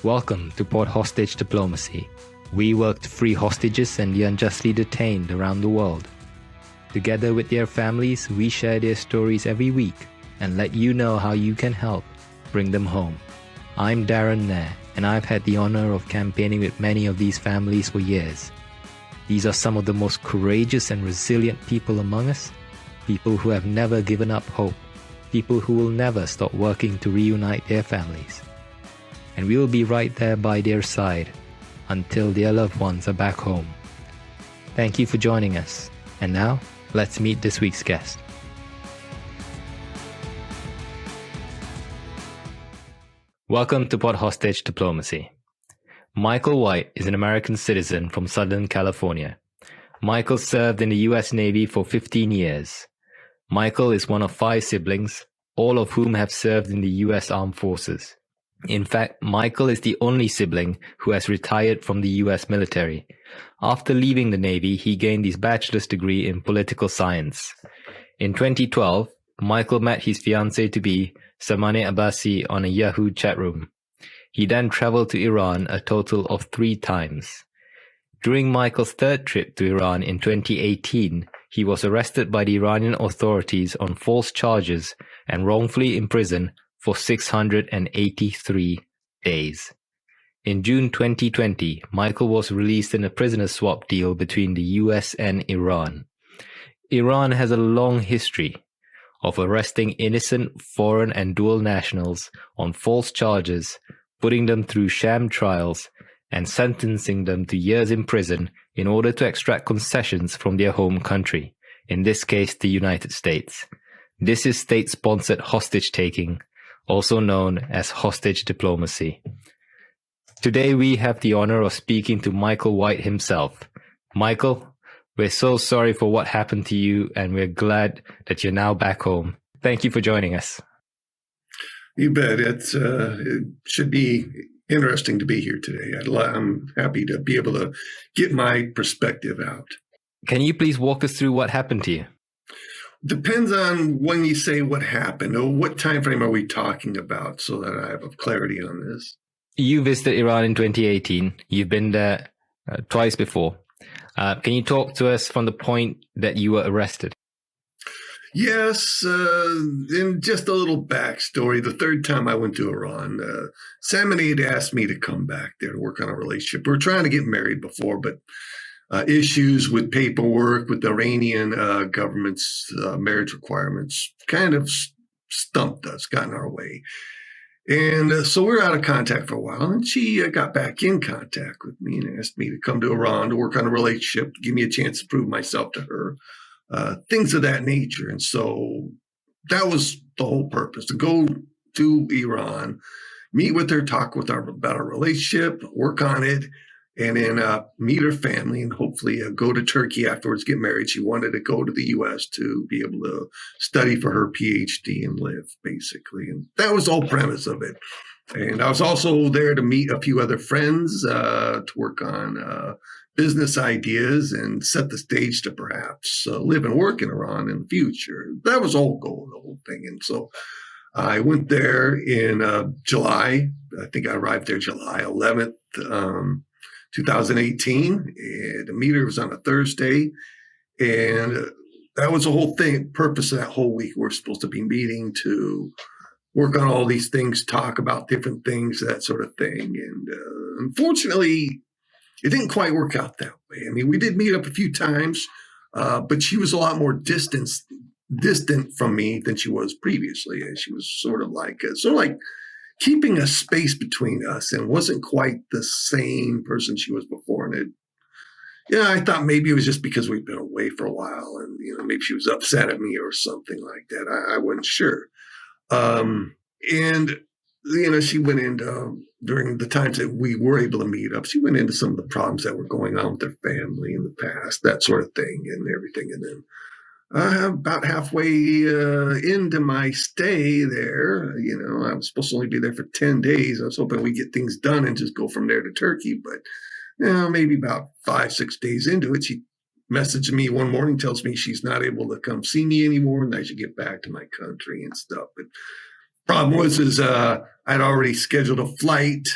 Welcome to Port Hostage Diplomacy. We work to free hostages and the unjustly detained around the world. Together with their families, we share their stories every week and let you know how you can help bring them home. I'm Darren Nair, and I've had the honor of campaigning with many of these families for years. These are some of the most courageous and resilient people among us, people who have never given up hope, people who will never stop working to reunite their families. And we will be right there by their side until their loved ones are back home. Thank you for joining us. And now, let's meet this week's guest. Welcome to Port Hostage Diplomacy. Michael White is an American citizen from Southern California. Michael served in the U.S. Navy for 15 years. Michael is one of 5 siblings, all of whom have served in the U.S. Armed Forces. In fact, Michael is the only sibling who has retired from the U.S. military. After leaving the Navy, he gained his bachelor's degree in political science. In 2012, Michael met his fiancée-to-be, Samane Abbasi, on a Yahoo chat room. He then traveled to Iran a total of 3 times. During Michael's 3rd trip to Iran in 2018, he was arrested by the Iranian authorities on false charges and wrongfully imprisoned for 683 days. In June 2020, Michael was released in a prisoner swap deal between the US and Iran. Iran has a long history of arresting innocent foreign and dual nationals on false charges, putting them through sham trials, and sentencing them to years in prison in order to extract concessions from their home country, in this case the United States. This is state-sponsored hostage-taking, also known as hostage diplomacy. Today we have the honor of speaking to Michael White himself. Michael, we're so sorry for what happened to you, and we're glad that you're now back home. Thank you for joining us. You bet. It should be interesting to be here today. I'm happy to be able to get my perspective out. Can you please walk us through what happened to you? Depends on when you say what happened, or what time frame are we talking about, so that I have clarity on this. You visited Iran in 2018. You've been there twice before. Can you talk to us from the point that you were arrested? Yes, and just a little backstory. The 3rd time I went to Iran, Samane had asked me to come back there to work on a relationship. We were trying to get married before, but issues with paperwork, with the Iranian government's marriage requirements kind of stumped us, got in our way. And so we were out of contact for a while, and she got back in contact with me and asked me to come to Iran to work on a relationship, to give me a chance to prove myself to her, things of that nature. And so that was the whole purpose, to go to Iran, meet with her, talk with her about our relationship, work on it, and then meet her family, and hopefully go to Turkey afterwards, get married. She wanted to go to the U.S. to be able to study for her PhD and live, basically. And that was the whole premise of it. And I was also there to meet a few other friends, to work on business ideas and set the stage to perhaps live and work in Iran in the future. That was the whole goal of the whole thing. And so I went there in July. I think I arrived there July 11th. 2018, and the meter was on a Thursday, and that was the whole thing. Purpose of that whole week, we're supposed to be meeting to work on all these things, talk about different things, that sort of thing. And unfortunately, it didn't quite work out that way. I mean, we did meet up a few times, but she was a lot more distant from me than she was previously. And she was sort of like keeping a space between us, and wasn't quite the same person she was before. And I thought maybe it was just because we'd been away for a while, and maybe she was upset at me or something like that. I wasn't sure. And she went into, during the times that we were able to meet up, she went into some of the problems that were going on with their family in the past, that sort of thing, and everything. And then about halfway into my stay there, I was supposed to only be there for 10 days. I was hoping we'd get things done and just go from there to Turkey. But maybe about 5-6 days into it, she messaged me one morning, tells me she's not able to come see me anymore, and I should get back to my country and stuff. But Problem was, I'd already scheduled a flight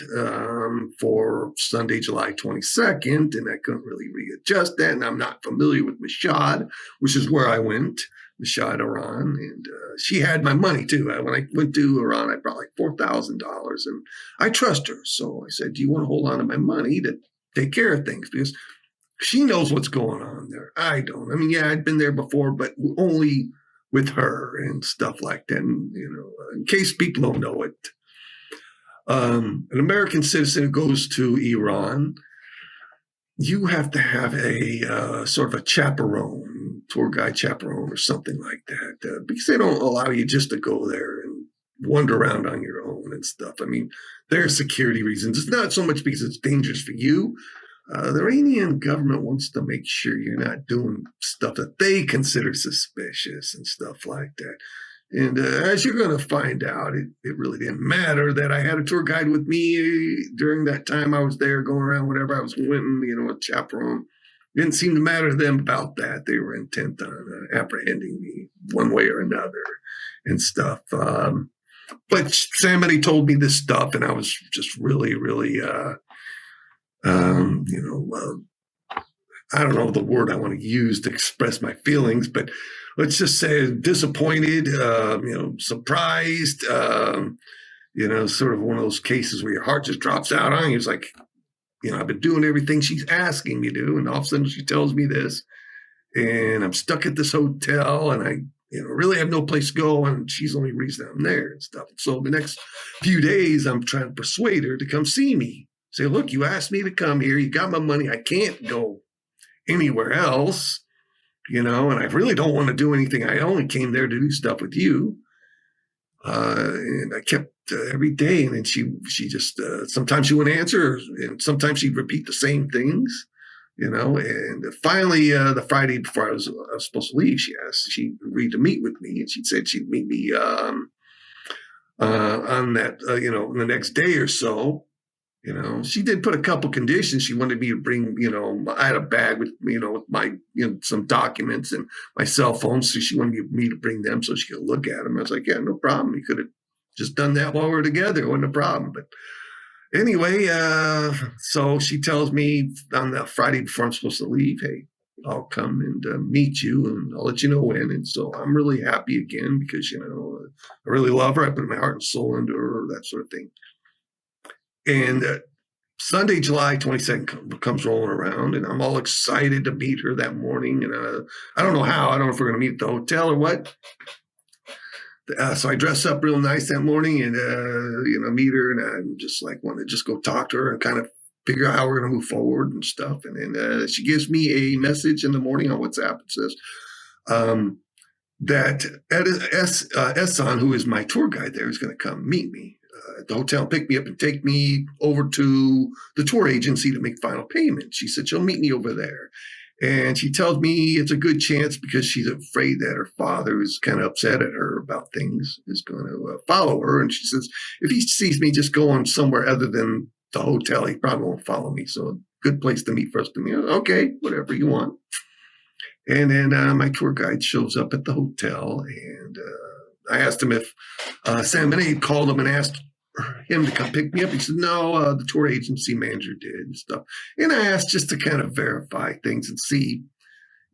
for Sunday, July 22nd, and I couldn't really readjust that. And I'm not familiar with Mashhad, which is where I went, Mashhad, Iran. And she had my money too. When I went to Iran, I brought like $4,000, and I trust her. So I said, "Do you want to hold on to my money to take care of things?" Because she knows what's going on there. I don't. I mean, yeah, I'd been there before, but only with her and stuff like that. And, in case people don't know it, an American citizen who goes to Iran, you have to have a sort of a chaperone, tour guide chaperone or something like that, because they don't allow you just to go there and wander around on your own and stuff. I mean, there are security reasons. It's not so much because it's dangerous for you. The Iranian government wants to make sure you're not doing stuff that they consider suspicious and stuff like that. And as you're going to find out, it really didn't matter that I had a tour guide with me during that time I was there going around, whatever I was winning, a chaperone. It didn't seem to matter to them about that. They were intent on apprehending me one way or another and stuff. But somebody told me this stuff, and I was just really, really... I don't know the word I want to use to express my feelings, but let's just say disappointed, surprised, sort of one of those cases where your heart just drops out on you. It's like, I've been doing everything she's asking me to do, and all of a sudden she tells me this, and I'm stuck at this hotel, and I really have no place to go, and she's the only reason I'm there and stuff. So the next few days, I'm trying to persuade her to come see me. Say, look, you asked me to come here. You got my money. I can't go anywhere else, and I really don't want to do anything. I only came there to do stuff with you. And I kept every day. And then she just, sometimes she wouldn't answer, and sometimes she'd repeat the same things, and finally, the Friday before I was supposed to leave, she agreed to meet with me, and she said she'd meet me on that, the next day or so. She did put a couple conditions. She wanted me to bring, I had a bag with, with my, some documents and my cell phone. So she wanted me to bring them so she could look at them. I was like, yeah, no problem. You could have just done that while we were together. It wasn't a problem. But anyway, so she tells me on the Friday before I'm supposed to leave, hey, I'll come and meet you, and I'll let you know when. And so I'm really happy again because, I really love her. I put my heart and soul into her, that sort of thing. And Sunday, July 22nd comes rolling around, and I'm all excited to meet her that morning. And I don't know how. I don't know if we're going to meet at the hotel or what. So I dress up real nice that morning and, meet her. And I'm just like, want to just go talk to her and kind of figure out how we're going to move forward and stuff. And then she gives me a message in the morning on WhatsApp. It says that Ehsan, who is my tour guide there, is going to come meet me at the hotel, pick me up and take me over to the tour agency to make final payment. She said she'll meet me over there. And she tells me it's a good chance because she's afraid that her father, who's kind of upset at her about things, is going to follow her. And she says, if he sees me just going somewhere other than the hotel, he probably won't follow me. So a good place to meet first to me. Okay, whatever you want. And then my tour guide shows up at the hotel, and I asked him if Sam Benet called him and asked him to come pick me up. He said, no, the tour agency manager did and stuff. And I asked just to kind of verify things and see,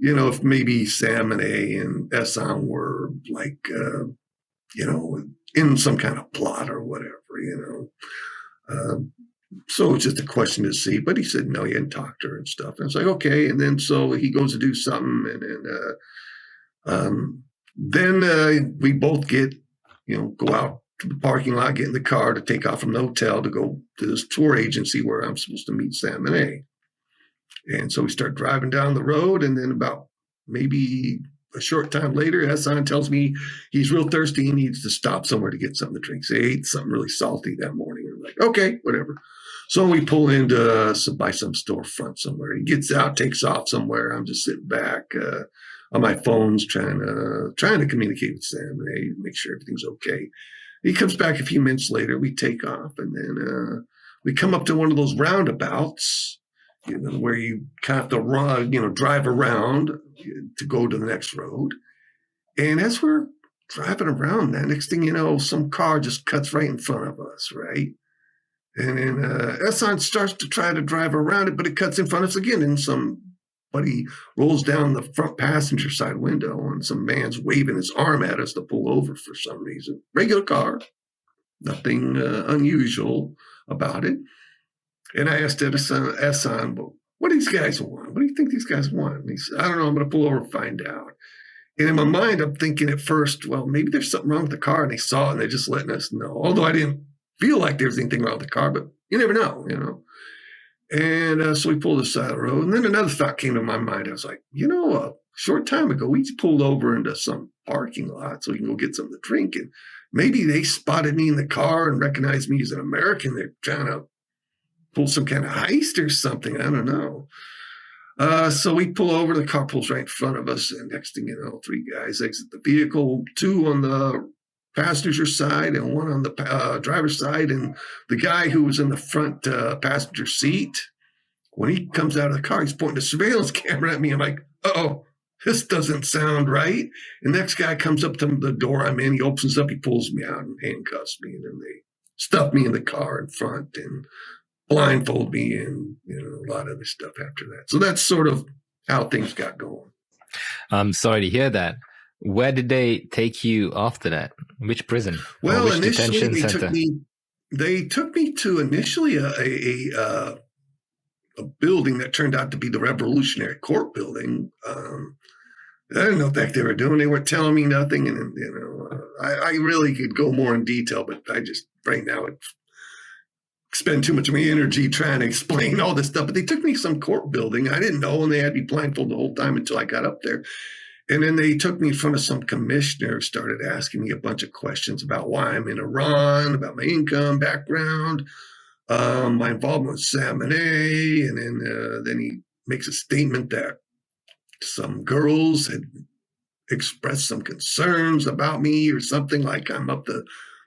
if maybe Sam Benet and Ehsan were like, in some kind of plot or whatever, So it's just a question to see. But he said, no, he hadn't talked to her and stuff. And I was like, okay. And then so he goes to do something. And then we both get, go out to the parking lot, get in the car to take off from the hotel to go to this tour agency where I'm supposed to meet Sam Benet. And so we start driving down the road. And then about maybe a short time later, Ehsan tells me he's real thirsty. He needs to stop somewhere to get something to drink. So he ate something really salty that morning. I'm like, okay, whatever. So we pull into by some storefront somewhere. He gets out, takes off somewhere. I'm just sitting back on my phones trying to communicate with Sam and make sure everything's okay. He comes back a few minutes later. We take off, and then we come up to one of those roundabouts, where you kind of have to run, drive around to go to the next road. And as we're driving around. That next thing you know, some car just cuts right in front of us, right? And then Esson starts to try to drive around it, but it cuts in front of us again. And somebody rolls down the front passenger side window, and some man's waving his arm at us to pull over for some reason. Regular car, nothing unusual about it. And I asked Esson, well, what do these guys want? What do you think these guys want? And he said, I don't know. I'm going to pull over and find out. And in my mind, I'm thinking at first, well, maybe there's something wrong with the car, and they saw it, and they're just letting us know. Although I didn't feel like there was anything wrong with the car, but you never know, you know. And so we pulled the side of the road. And then another thought came to my mind. I was like, a short time ago, we just pulled over into some parking lot so we can go get something to drink. And maybe they spotted me in the car and recognized me as an American. They're trying to pull some kind of heist or something. I don't know. So we pull over, the car pulls right in front of us, and next thing you know, 3 guys exit the vehicle, 2 on the passenger side and 1 on the driver's side. And the guy who was in the front passenger seat, when he comes out of the car, he's pointing a surveillance camera at me. I'm like, uh-oh, this doesn't sound right. The next guy comes up to the door I'm in, he opens up, he pulls me out and handcuffs me, and then they stuff me in the car in front and blindfold me, and a lot of other stuff after that. So that's sort of how things got going. I'm sorry to hear that. Where did they take you after that? Which prison? Well, which initially detention center? They took me to initially a building that turned out to be the Revolutionary Court building. I didn't know what they were doing. They weren't telling me nothing, and I really could go more in detail, but I just right now spend too much of my energy trying to explain all this stuff. But they took me to some court building. I didn't know, and they had me blindfolded the whole time until I got up there. And then they took me in front of some commissioner, started asking me a bunch of questions about why I'm in Iran, about my income, background, my involvement with Salmonay. And then he makes a statement that some girls had expressed some concerns about me or something, like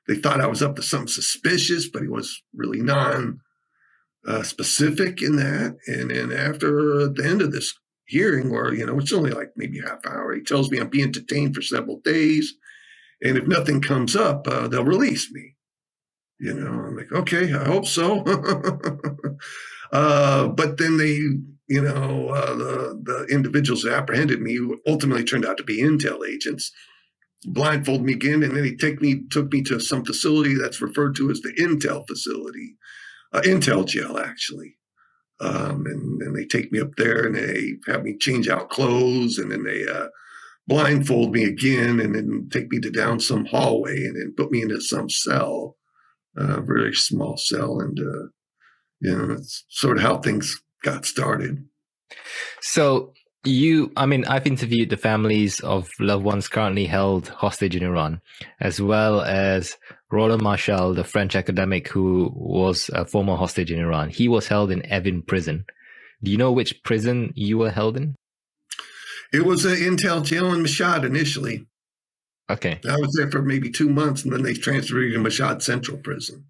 they thought I was up to something suspicious, but he was really non-specific in that. And then after the end of this hearing, where, it's only like maybe a half hour, he tells me I'm being detained for several days. And if nothing comes up, they'll release me. I'm like, okay, I hope so. But then they, the individuals that apprehended me, who ultimately turned out to be intel agents, blindfolded me again, and then he took me to some facility that's referred to as the Intel facility, Intel jail, actually. And then they take me up there, and they have me change out clothes, and then they blindfold me again, and then take me down some hallway, and then put me into some cell, a very small cell, and that's sort of how things got started. So I've interviewed the families of loved ones currently held hostage in Iran, as well as Roland Marshall, the French academic who was a former hostage in Iran. He was held in Evin prison. Do you know which prison you were held in? It was an Intel jail in Mashhad initially. Okay. I was there for maybe 2 months, and then they transferred me to Mashhad Central Prison.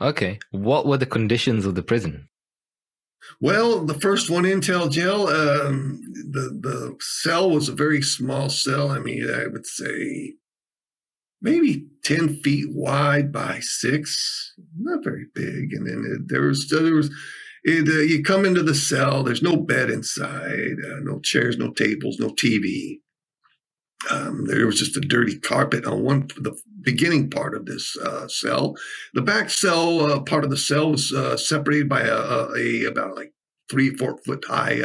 Okay. What were the conditions of the prison? Well, the first one, Intel jail, the cell was a very small cell. I mean, I would say maybe 10 feet wide by 6, not very big. And then you come into the cell, there's no bed inside, no chairs, no tables, no TV. There was just a dirty carpet on the beginning part of this cell. The back cell part of the cell was separated by about like 3-4 foot high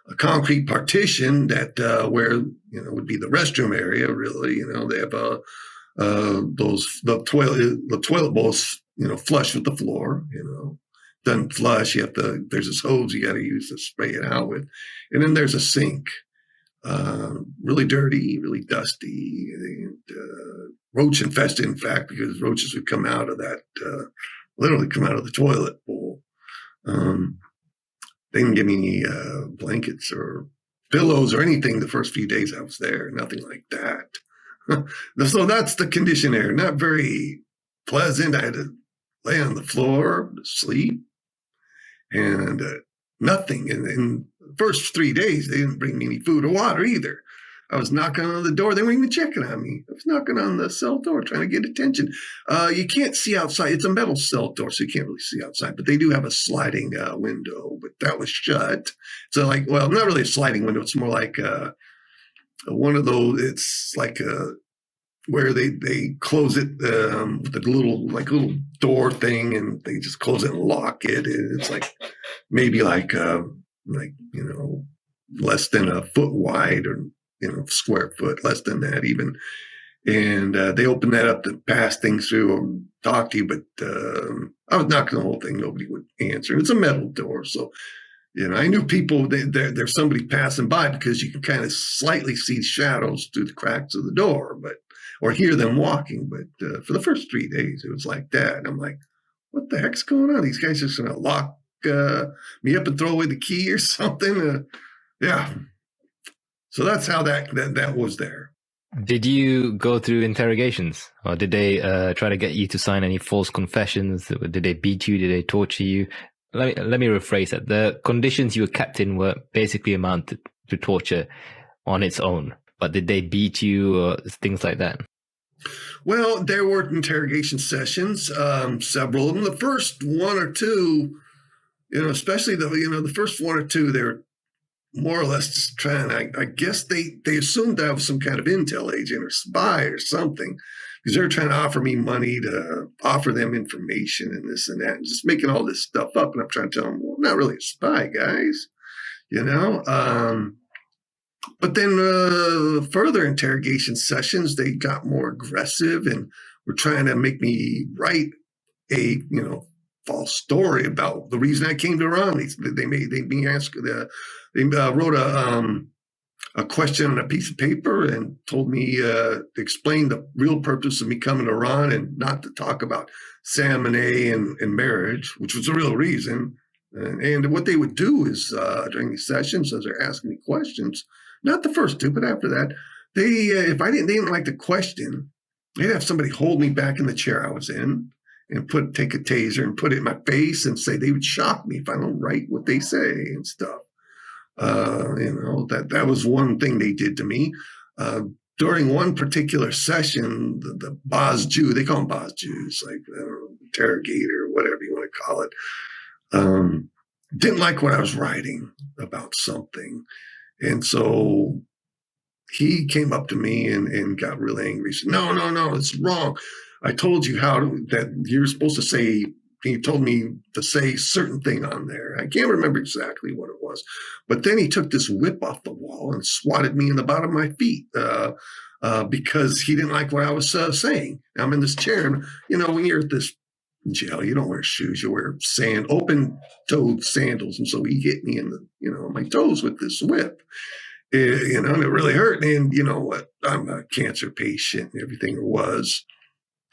a concrete partition that where would be the restroom area. Really, they have the toilet bowls flush with the floor. Doesn't flush. There's this hose you got to use to spray it out with, and then there's a sink. Really dirty, really dusty, and roach infested, in fact, because roaches would come out of that, literally come out of the toilet bowl. They didn't give me any blankets or pillows or anything the first few days I was there, nothing like that. So that's the condition there. Not very pleasant. I had to lay on the floor to sleep, and nothing. And in the first 3 days, they didn't bring me any food or water either. I was knocking on the door. They weren't even checking on me. I was knocking on the cell door, trying to get attention. You can't see outside. It's a metal cell door, so you can't really see outside. But they do have a sliding window, but that was shut. So, like, well, not really a sliding window. It's more like one of those. It's like where they close it with the little door thing, and they just close it and lock it. And it's like maybe less than a foot wide, or square foot, less than that even. And they opened that up to pass things through or talk to you. But I was knocking the whole thing. Nobody would answer. It's a metal door. So, I knew people, there's somebody passing by, because you can kind of slightly see shadows through the cracks of the door, or hear them walking. But for the first 3 days, it was like that. And I'm like, what the heck's going on? These guys are just going to lock me up and throw away the key or something? Yeah. So that's how that was there. Did you go through interrogations, or did they try to get you to sign any false confessions? Did they beat you? Did they torture you? Let me rephrase that. The conditions you were kept in were basically amounted to torture on its own. But did they beat you or things like that? Well, there were interrogation sessions, several of them. The first one or two, especially the first one or two, they were more or less just trying. I guess they assumed I was some kind of intel agent or spy or something, because they were trying to offer me money to offer them information and this and that, and just making all this stuff up. And I'm trying to tell them, well, I'm not really a spy, guys, But then further interrogation sessions, they got more aggressive and were trying to make me write a false story about the reason I came to Iran. They wrote a question on a piece of paper and told me to explain the real purpose of me coming to Iran, and not to talk about Salmoneh and marriage, which was the real reason. And what they would do is during these sessions, as they're asking me questions, not the first two, but after that, if they didn't like the question, they'd have somebody hold me back in the chair I was in and take a taser and put it in my face and say they would shock me if I don't write what they say and stuff. That was one thing they did to me. During one particular session, the Boz Jew, they call them Boz Jews, like interrogator, whatever you want to call it, didn't like what I was writing about something. And so he came up to me and got really angry. He said, no, it's wrong. I told you that you're supposed to say, he told me to say certain thing on there. I can't remember exactly what it was. But then he took this whip off the wall and swatted me in the bottom of my feet because he didn't like what I was saying. I'm in this chair. And, when you're at this jail, you don't wear shoes. You wear open-toed sandals. And so he hit me in my toes with this whip. And it really hurt. And you know what? I'm a cancer patient and everything there was.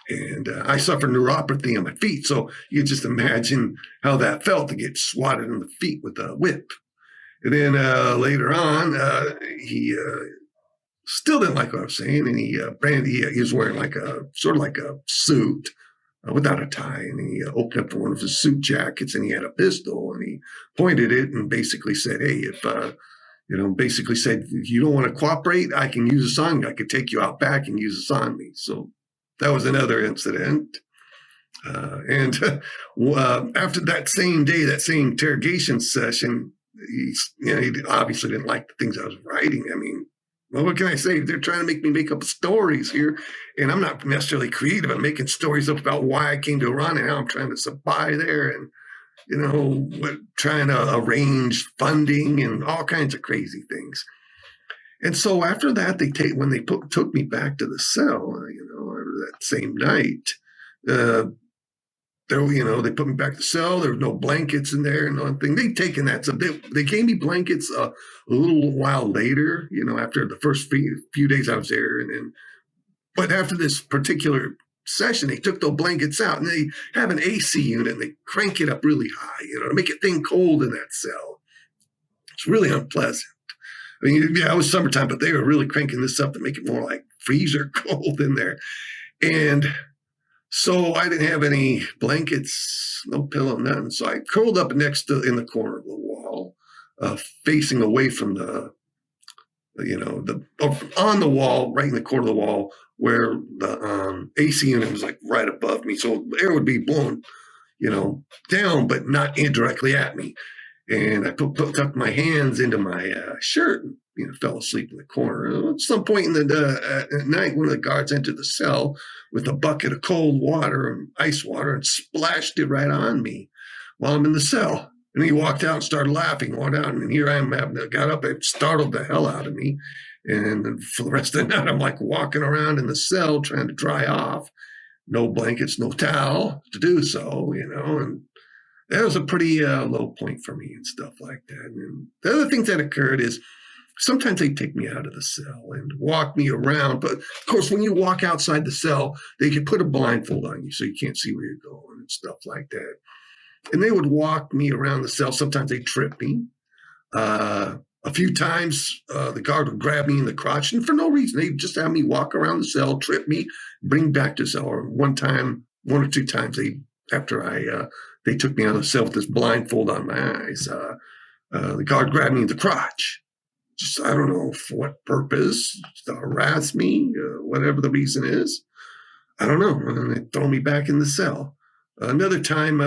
And I suffer neuropathy on my feet. So you just imagine how that felt to get swatted in the feet with a whip. And then later on, he still didn't like what I was saying. And he was wearing sort of like a suit without a tie. And he opened up one of his suit jackets and he had a pistol and he pointed it and basically said, hey, if you don't want to cooperate, I can use this on you. I could take you out back and use this on me. So that was another incident. And after that same day, that same interrogation session, he obviously didn't like the things I was writing. I mean, well, what can I say? They're trying to make me make up stories here, and I'm not necessarily creative. I'm making stories up about why I came to Iran and how I'm trying to supply there, and trying to arrange funding and all kinds of crazy things. And so after that, when they took me back to the cell, that same night, they put me back to the cell. There were no blankets in there and nothing. They'd taken that. So they gave me blankets a little while later, after the first few days I was there. But after this particular session, they took those blankets out and they have an AC unit and they crank it up really high, to make it thing cold in that cell. It's really unpleasant. I mean, yeah, it was summertime, but they were really cranking this up to make it more like freezer cold in there. And so I didn't have any blankets, no pillow, nothing. So I curled up in the corner of the wall, facing away from the on the wall, right in the corner of the wall, where the AC unit was like right above me. So air would be blown, down, but not indirectly at me. And I tucked my hands into my shirt and, fell asleep in the corner. At some point in the at night, one of the guards entered the cell with a bucket of cold water and ice water and splashed it right on me while I'm in the cell. And he walked out and started laughing, walked out, and here I am got up, it startled the hell out of me. And for the rest of the night, I'm like walking around in the cell trying to dry off. No blankets, no towel to do so, and that was a pretty low point for me and stuff like that. And the other things that occurred is sometimes they take me out of the cell and walk me around. But of course, when you walk outside the cell, they can put a blindfold on you so you can't see where you're going and stuff like that. And they would walk me around the cell. Sometimes they trip me. A few times, the guard would grab me in the crotch, and for no reason, they'd just have me walk around the cell, trip me, bring me back to the cell. Or one or two times, after they took me out of the cell with this blindfold on my eyes, the guard grabbed me in the crotch. Just, I don't know for what purpose, to harass me, whatever the reason is. I don't know. And then they throw me back in the cell. Another time,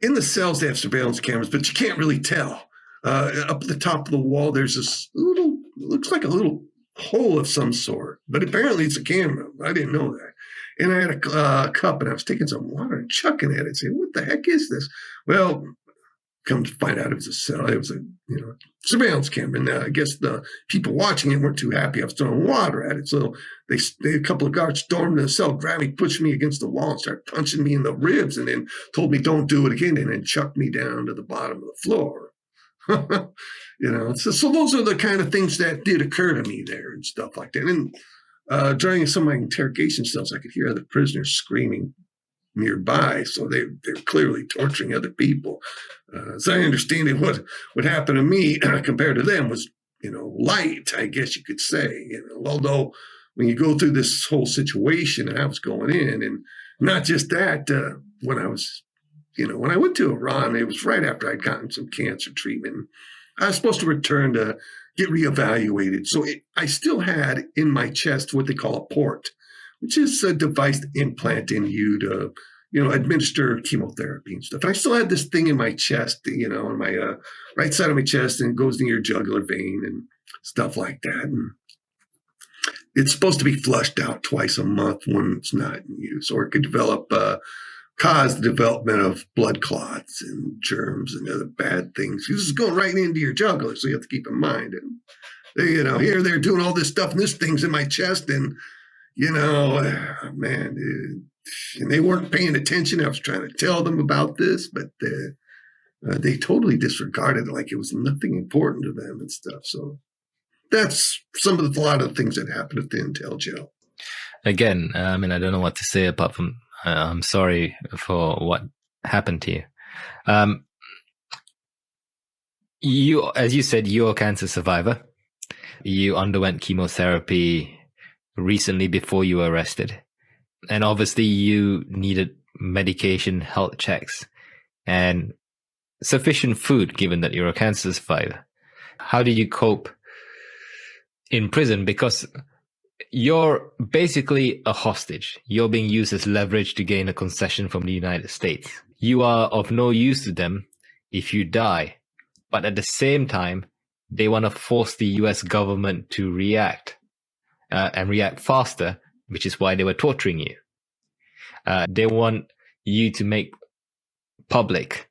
in the cells, they have surveillance cameras, but you can't really tell. Up at the top of the wall, there's this looks like a little hole of some sort, but apparently it's a camera. I didn't know that. And I had a cup, and I was taking some water and chucking at it, saying, "What the heck is this?" Well, come to find out, it was a cell. It was a surveillance camera, and I guess the people watching it weren't too happy I was throwing water at it. So a couple of guards stormed the cell, grabbed me, pushed me against the wall, and started punching me in the ribs, and then told me don't do it again, and then chucked me down to the bottom of the floor. So those are the kind of things that did occur to me there and stuff like that. And during some of my interrogation cells, I could hear other prisoners screaming nearby. So they're clearly torturing other people. As I understand it, what happened to me compared to them was, light, I guess you could say. Although when you go through this whole situation, and I was going in, and not just that, when I went to Iran, it was right after I'd gotten some cancer treatment. I was supposed to return to get reevaluated. So I still had in my chest what they call a port, which is a device to implant in you to, administer chemotherapy and stuff. And I still had this thing in my chest, on my right side of my chest, and it goes near your jugular vein and stuff like that. And it's supposed to be flushed out twice a month when it's not in use, or it could cause the development of blood clots and germs and other bad things. This is going right into your jugular, so you have to keep in mind. And here they're doing all this stuff, and this thing's in my chest, and man, and they weren't paying attention. I was trying to tell them about this, but they totally disregarded it like it was nothing important to them and stuff. So that's a lot of the things that happened at the Intel jail. Again, I don't know what to say apart from I'm sorry for what happened to you. As you said, you're a cancer survivor. You underwent chemotherapy recently before you were arrested. And obviously you needed medication, health checks, and sufficient food, given that you're a cancer survivor. How did you cope in prison? Because you're basically a hostage. You're being used as leverage to gain a concession from the United States. You are of no use to them if you die. But at the same time, they want to force the US government to react and react faster, which is why they were torturing you. They want you to make public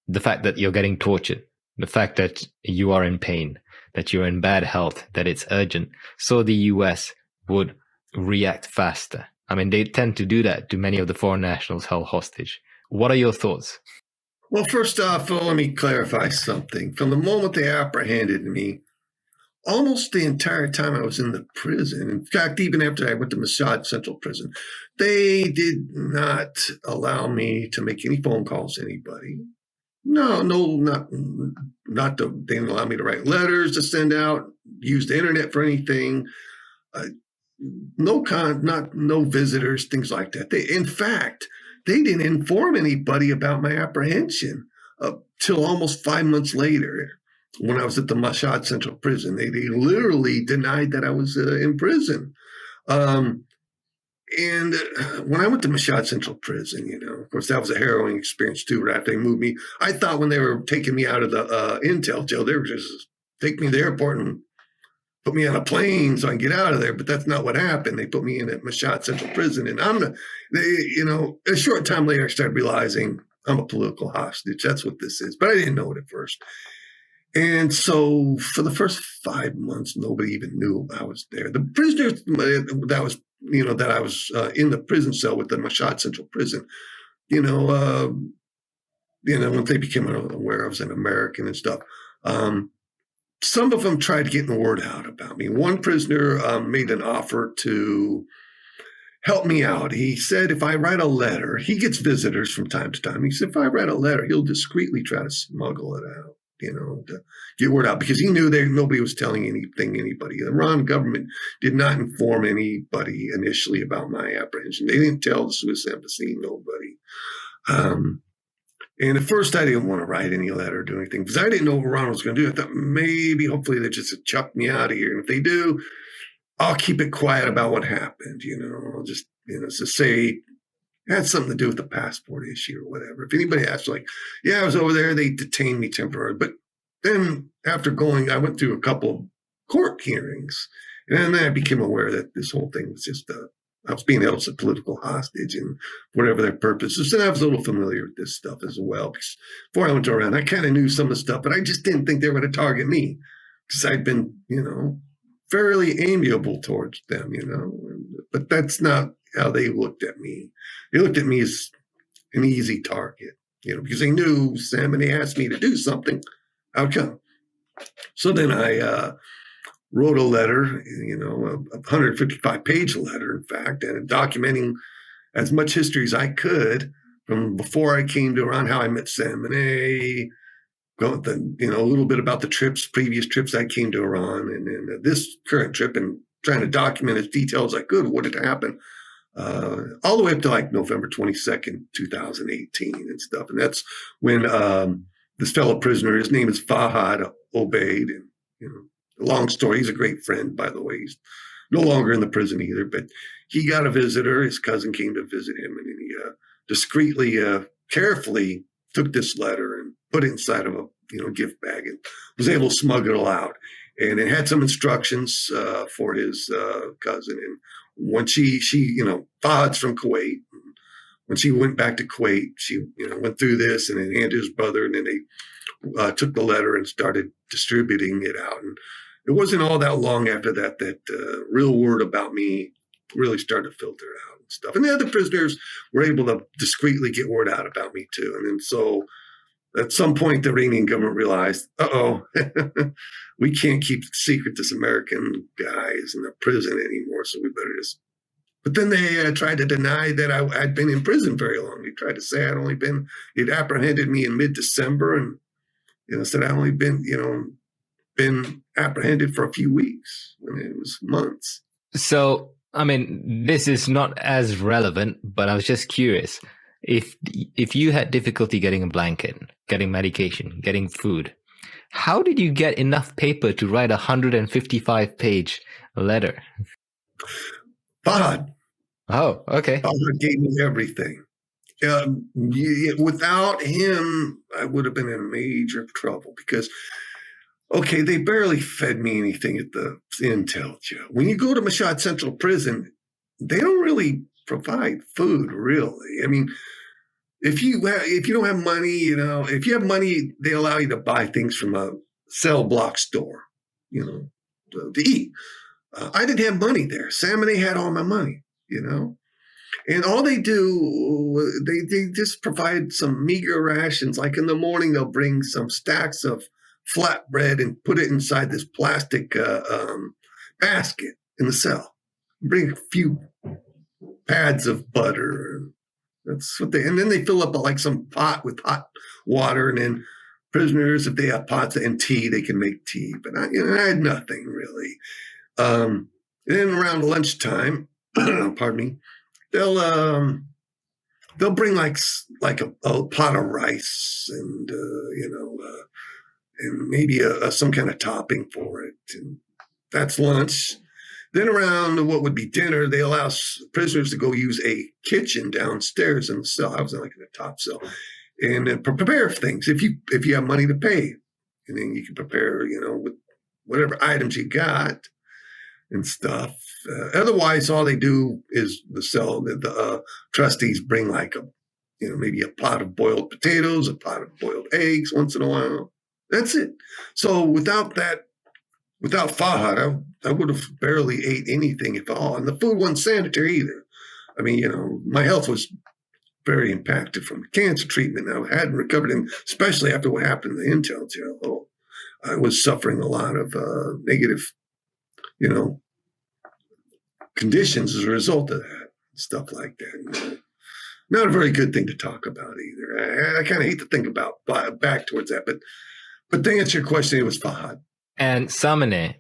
the fact that you're getting tortured, the fact that you are in pain, that you're in bad health, that it's urgent, so the US would react faster. They tend to do that to many of the foreign nationals held hostage. What are your thoughts? Well, first off, let me clarify something. From the moment they apprehended me, almost the entire time I was in the prison, in fact, even after I went to Masad Central Prison, they did not allow me to make any phone calls to anybody. No, not they didn't allow me to write letters to send out, use the internet for anything. No visitors, things like that. In fact, they didn't inform anybody about my apprehension till almost 5 months later. when I was at the Mashhad Central Prison. They literally denied that I was in prison. Um, and when I went to Mashhad Central Prison, of course, that was a harrowing experience too. Right after they moved me, I thought when they were taking me out of the intel jail, they were just take me to the airport and put me on a plane so I can get out of there. But that's not what happened. They put me in at Mashhad Central Prison, and a short time later, I started realizing I'm a political hostage. That's what this is. But I didn't know it at first. And so for the first 5 months, nobody even knew I was there. The prisoners that I was in the prison cell with the Mashhad Central Prison, once they became aware I was an American and stuff, some of them tried getting the word out about me. One prisoner made an offer to help me out. He said, if I write a letter, he gets visitors from time to time. He said, if I write a letter, he'll discreetly try to smuggle it out, to get word out, because he knew nobody was telling anybody. The Iran government did not inform anybody initially about my apprehension. They didn't tell the Swiss embassy, nobody. And at first, I didn't want to write any letter or do anything because I didn't know what Iran was going to do. I thought hopefully, they just chuck me out of here. And if they do, I'll keep it quiet about what happened. I'll just, so say it had something to do with the passport issue or whatever. If anybody asks, I was over there, they detained me temporarily. But then after I went through a couple of court hearings, and then I became aware that this whole thing was just I was being held as a political hostage and whatever their purposes. And I was a little familiar with this stuff as well. Because before I went to Iran, I kind of knew some of the stuff, but I just didn't think they were going to target me because I'd been, fairly amiable towards them, But that's not how they looked at me. They looked at me as an easy target, because they knew when they asked me to do something, I would come. So then I wrote a letter, a 155-page letter, in fact, and documenting as much history as I could from before I came to Iran, how I met Samaneh, a little bit about the previous trips I came to Iran, and then this current trip, and trying to document as detailed as I could what had happened, all the way up to November 22nd, 2018 and stuff. And that's when this fellow prisoner, his name is Fahad Obaid, and, long story. He's a great friend, by the way. He's no longer in the prison either, but he got a visitor. His cousin came to visit him, and he discreetly, carefully took this letter and put it inside of a gift bag and was able to smuggle it out. And it had some instructions for his cousin. And when she Fahad's from Kuwait. When she went back to Kuwait, she went through this and then handed his brother, and then they took the letter and started distributing it out. And it wasn't all that long after that real word about me really started to filter out and stuff. And the other prisoners were able to discreetly get word out about me too. And then so at some point, the Iranian government realized, we can't keep secret this American guy is in the prison anymore, so we better just. But then they tried to deny that I'd been in prison very long. They tried to say he'd apprehended me in mid-December, and said I'd only been apprehended for a few weeks when it was months. So, this is not as relevant, but I was just curious. If you had difficulty getting a blanket, getting medication, getting food, how did you get enough paper to write a 155-page letter? Fahad. Oh, okay. Fahad gave me everything. Without him, I would have been in major trouble because, they barely fed me anything at the intel jail. When you go to Mashhad Central Prison, they don't really provide food, really. If you don't have money, if you have money, they allow you to buy things from a cell block store, to eat. I didn't have money there. Samaneh had all my money, and all they do, they just provide some meager rations. Like in the morning, they'll bring some stacks of flatbread and put it inside this plastic basket in the cell. Bring a few pads of butter. That's what and then they fill up some pot with hot water, and then prisoners, if they have pots and tea, they can make tea. But I had nothing really. And then around lunchtime, pardon me, they'll bring like a pot of rice and and maybe some kind of topping for it. And that's lunch. Then around what would be dinner, they allow prisoners to go use a kitchen downstairs in the cell. I was like in the top cell, and prepare things if you have money to pay, and then you can prepare, with whatever items you got and stuff. Otherwise, all they do is the trustees bring like maybe a pot of boiled potatoes, a pot of boiled eggs once in a while. That's it. So without Fahad, I would have barely ate anything at all. And the food wasn't sanitary either. I mean, my health was very impacted from cancer treatment. I hadn't recovered, and especially after what happened in the Intel jail. I was suffering a lot of negative, conditions as a result of that, stuff like that. Not a very good thing to talk about either. I kind of hate to think about back towards that, but to answer your question, it was Fahad. And Samine,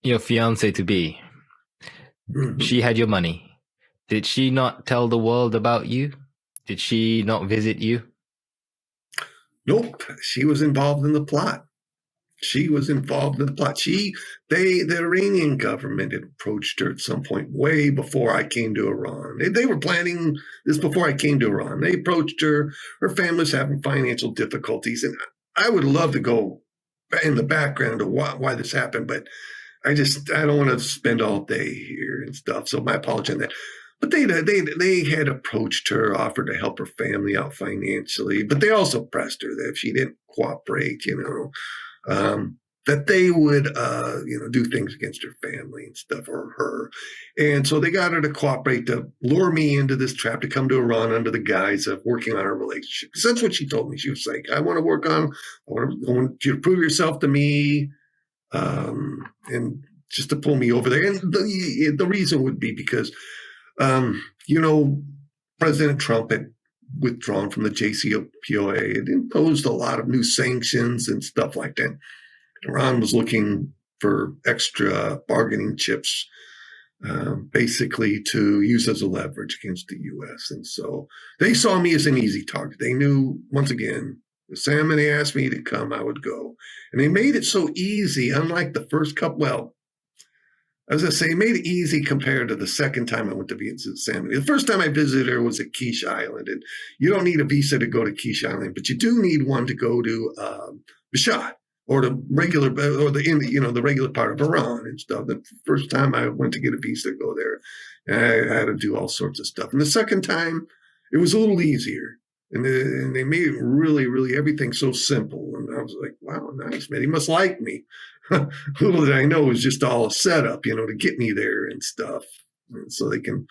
your fiance to be, she had your money. Did she not tell the world about you? Did she not visit you? Nope. She was involved in the plot. The Iranian government had approached her at some point way before I came to Iran. They were planning this before I came to Iran. They approached her. Her family's having financial difficulties. And I would love to go in the background of why this happened, but I don't want to spend all day here and stuff. So my apology on that. But they had approached her, offered to help her family out financially, but they also pressed her that if she didn't cooperate, that they would, do things against her family and stuff, or her. And so they got her to cooperate, to lure me into this trap, to come to Iran under the guise of working on our relationship. Because that's what she told me. She was like, I want you to prove yourself to me, and just to pull me over there. And the reason would be because, President Trump had withdrawn from the JCPOA. It imposed a lot of new sanctions and stuff like that. Iran was looking for extra bargaining chips, basically to use as a leverage against the U.S. And so they saw me as an easy target. They knew, once again, if Samine asked me to come, I would go. And they made it so easy, unlike the first couple. Well, as I say, made it easy compared to the second time I went to visit Samine. The first time I visited her was at Quiche Island, and you don't need a visa to go to Quiche Island, but you do need one to go to Mashhad, or the regular part of Iran and stuff. The first time I went to get a visa to go there, I had to do all sorts of stuff. And the second time, it was a little easier. And they made it really, really everything so simple. And I was like, wow, nice, man. He must like me. Little did I know it was just all a setup, to get me there and stuff. And so they can,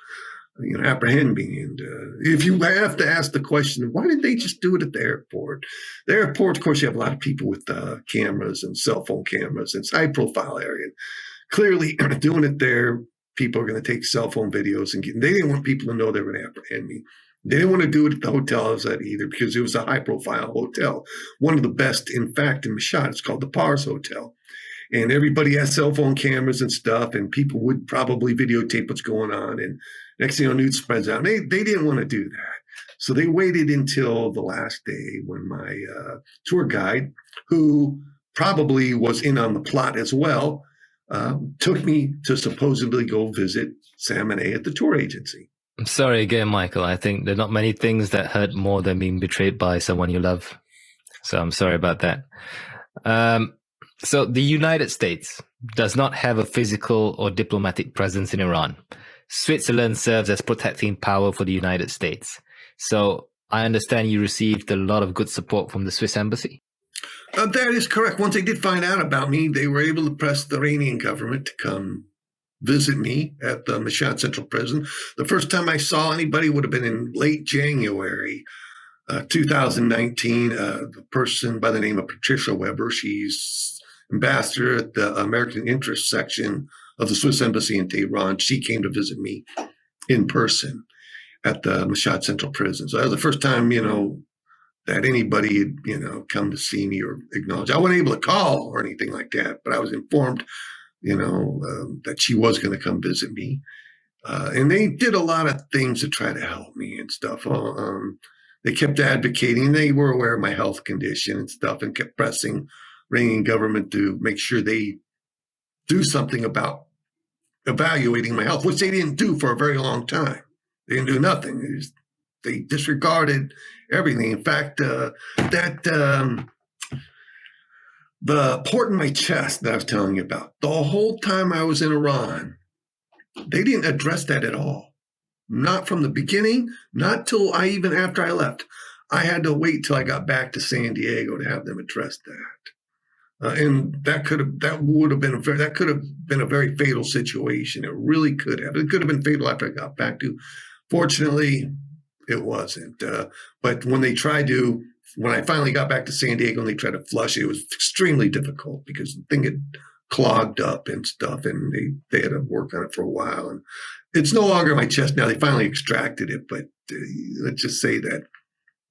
apprehend me. And if you have to ask the question, why did they just do it at the airport? The airport, of course, you have a lot of people with cameras and cell phone cameras. It's high profile area. And clearly doing it there, people are going to take cell phone videos they didn't want people to know they were going to apprehend me. They didn't want to do it at the hotel I was at either, because it was a high-profile hotel. One of the best, in fact, in Mashhad. It's called the Pars Hotel. And everybody has cell phone cameras and stuff, and people would probably videotape what's going on. And next thing you know, news spreads out. And they didn't want to do that. So they waited until the last day when my tour guide, who probably was in on the plot as well, took me to supposedly go visit Samine at the tour agency. I'm sorry again, Michael. I think there are not many things that hurt more than being betrayed by someone you love. So I'm sorry about that. So the United States does not have a physical or diplomatic presence in Iran. Switzerland serves as protecting power for the United States. So I understand you received a lot of good support from the Swiss embassy. That is correct. Once they did find out about me, they were able to press the Iranian government to come visit me at the Mashhad Central Prison. The first time I saw anybody would have been in late January 2019. A person by the name of Patricia Weber. She's ambassador at the American Interest section of the Swiss Embassy in Tehran. She came to visit me in person at the Mashhad Central Prison. So that was the first time, that anybody had, come to see me or acknowledge. I wasn't able to call or anything like that, but I was informed that she was going to come visit me. And they did a lot of things to try to help me and stuff. they kept advocating. They were aware of my health condition and stuff, and kept pressing, ringing government to make sure they do something about evaluating my health, which they didn't do for a very long time. They didn't do nothing. They disregarded everything. In fact, the port in my chest that I was telling you about, the whole time I was in Iran, they didn't address that at all. Not from the beginning, not till even after I left. I had to wait till I got back to San Diego to have them address that. And that could have been a very fatal situation. It really could have. It could have been fatal after I got back to. Fortunately, it wasn't. But when I finally got back to San Diego and they tried to flush it, it was extremely difficult because the thing had clogged up and stuff, and they had to work on it for a while. And it's no longer in my chest now. They finally extracted it, but let's just say that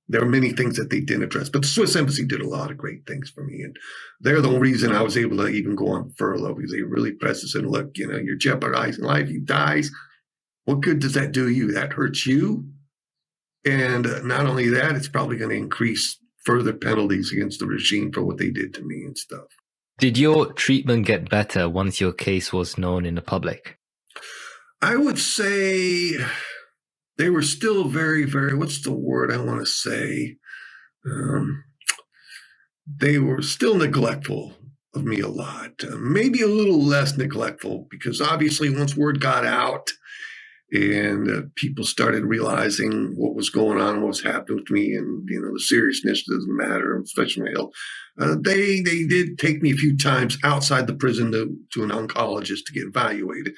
there are many things that they didn't address. But the Swiss Embassy did a lot of great things for me, and they're the reason I was able to even go on furlough, because they really pressed us and look, you're jeopardizing life. You dies. What good does that do you? That hurts you. And not only that, it's probably going to increase further penalties against the regime for what they did to me and stuff. Did your treatment get better once your case was known in the public? I would say they were still very, very, what's the word I want to say? They were still neglectful of me a lot. Maybe a little less neglectful, because obviously once word got out, and people started realizing what was going on, what was happening with me, and the seriousness of the matter, especially my health. They did take me a few times outside the prison to an oncologist to get evaluated.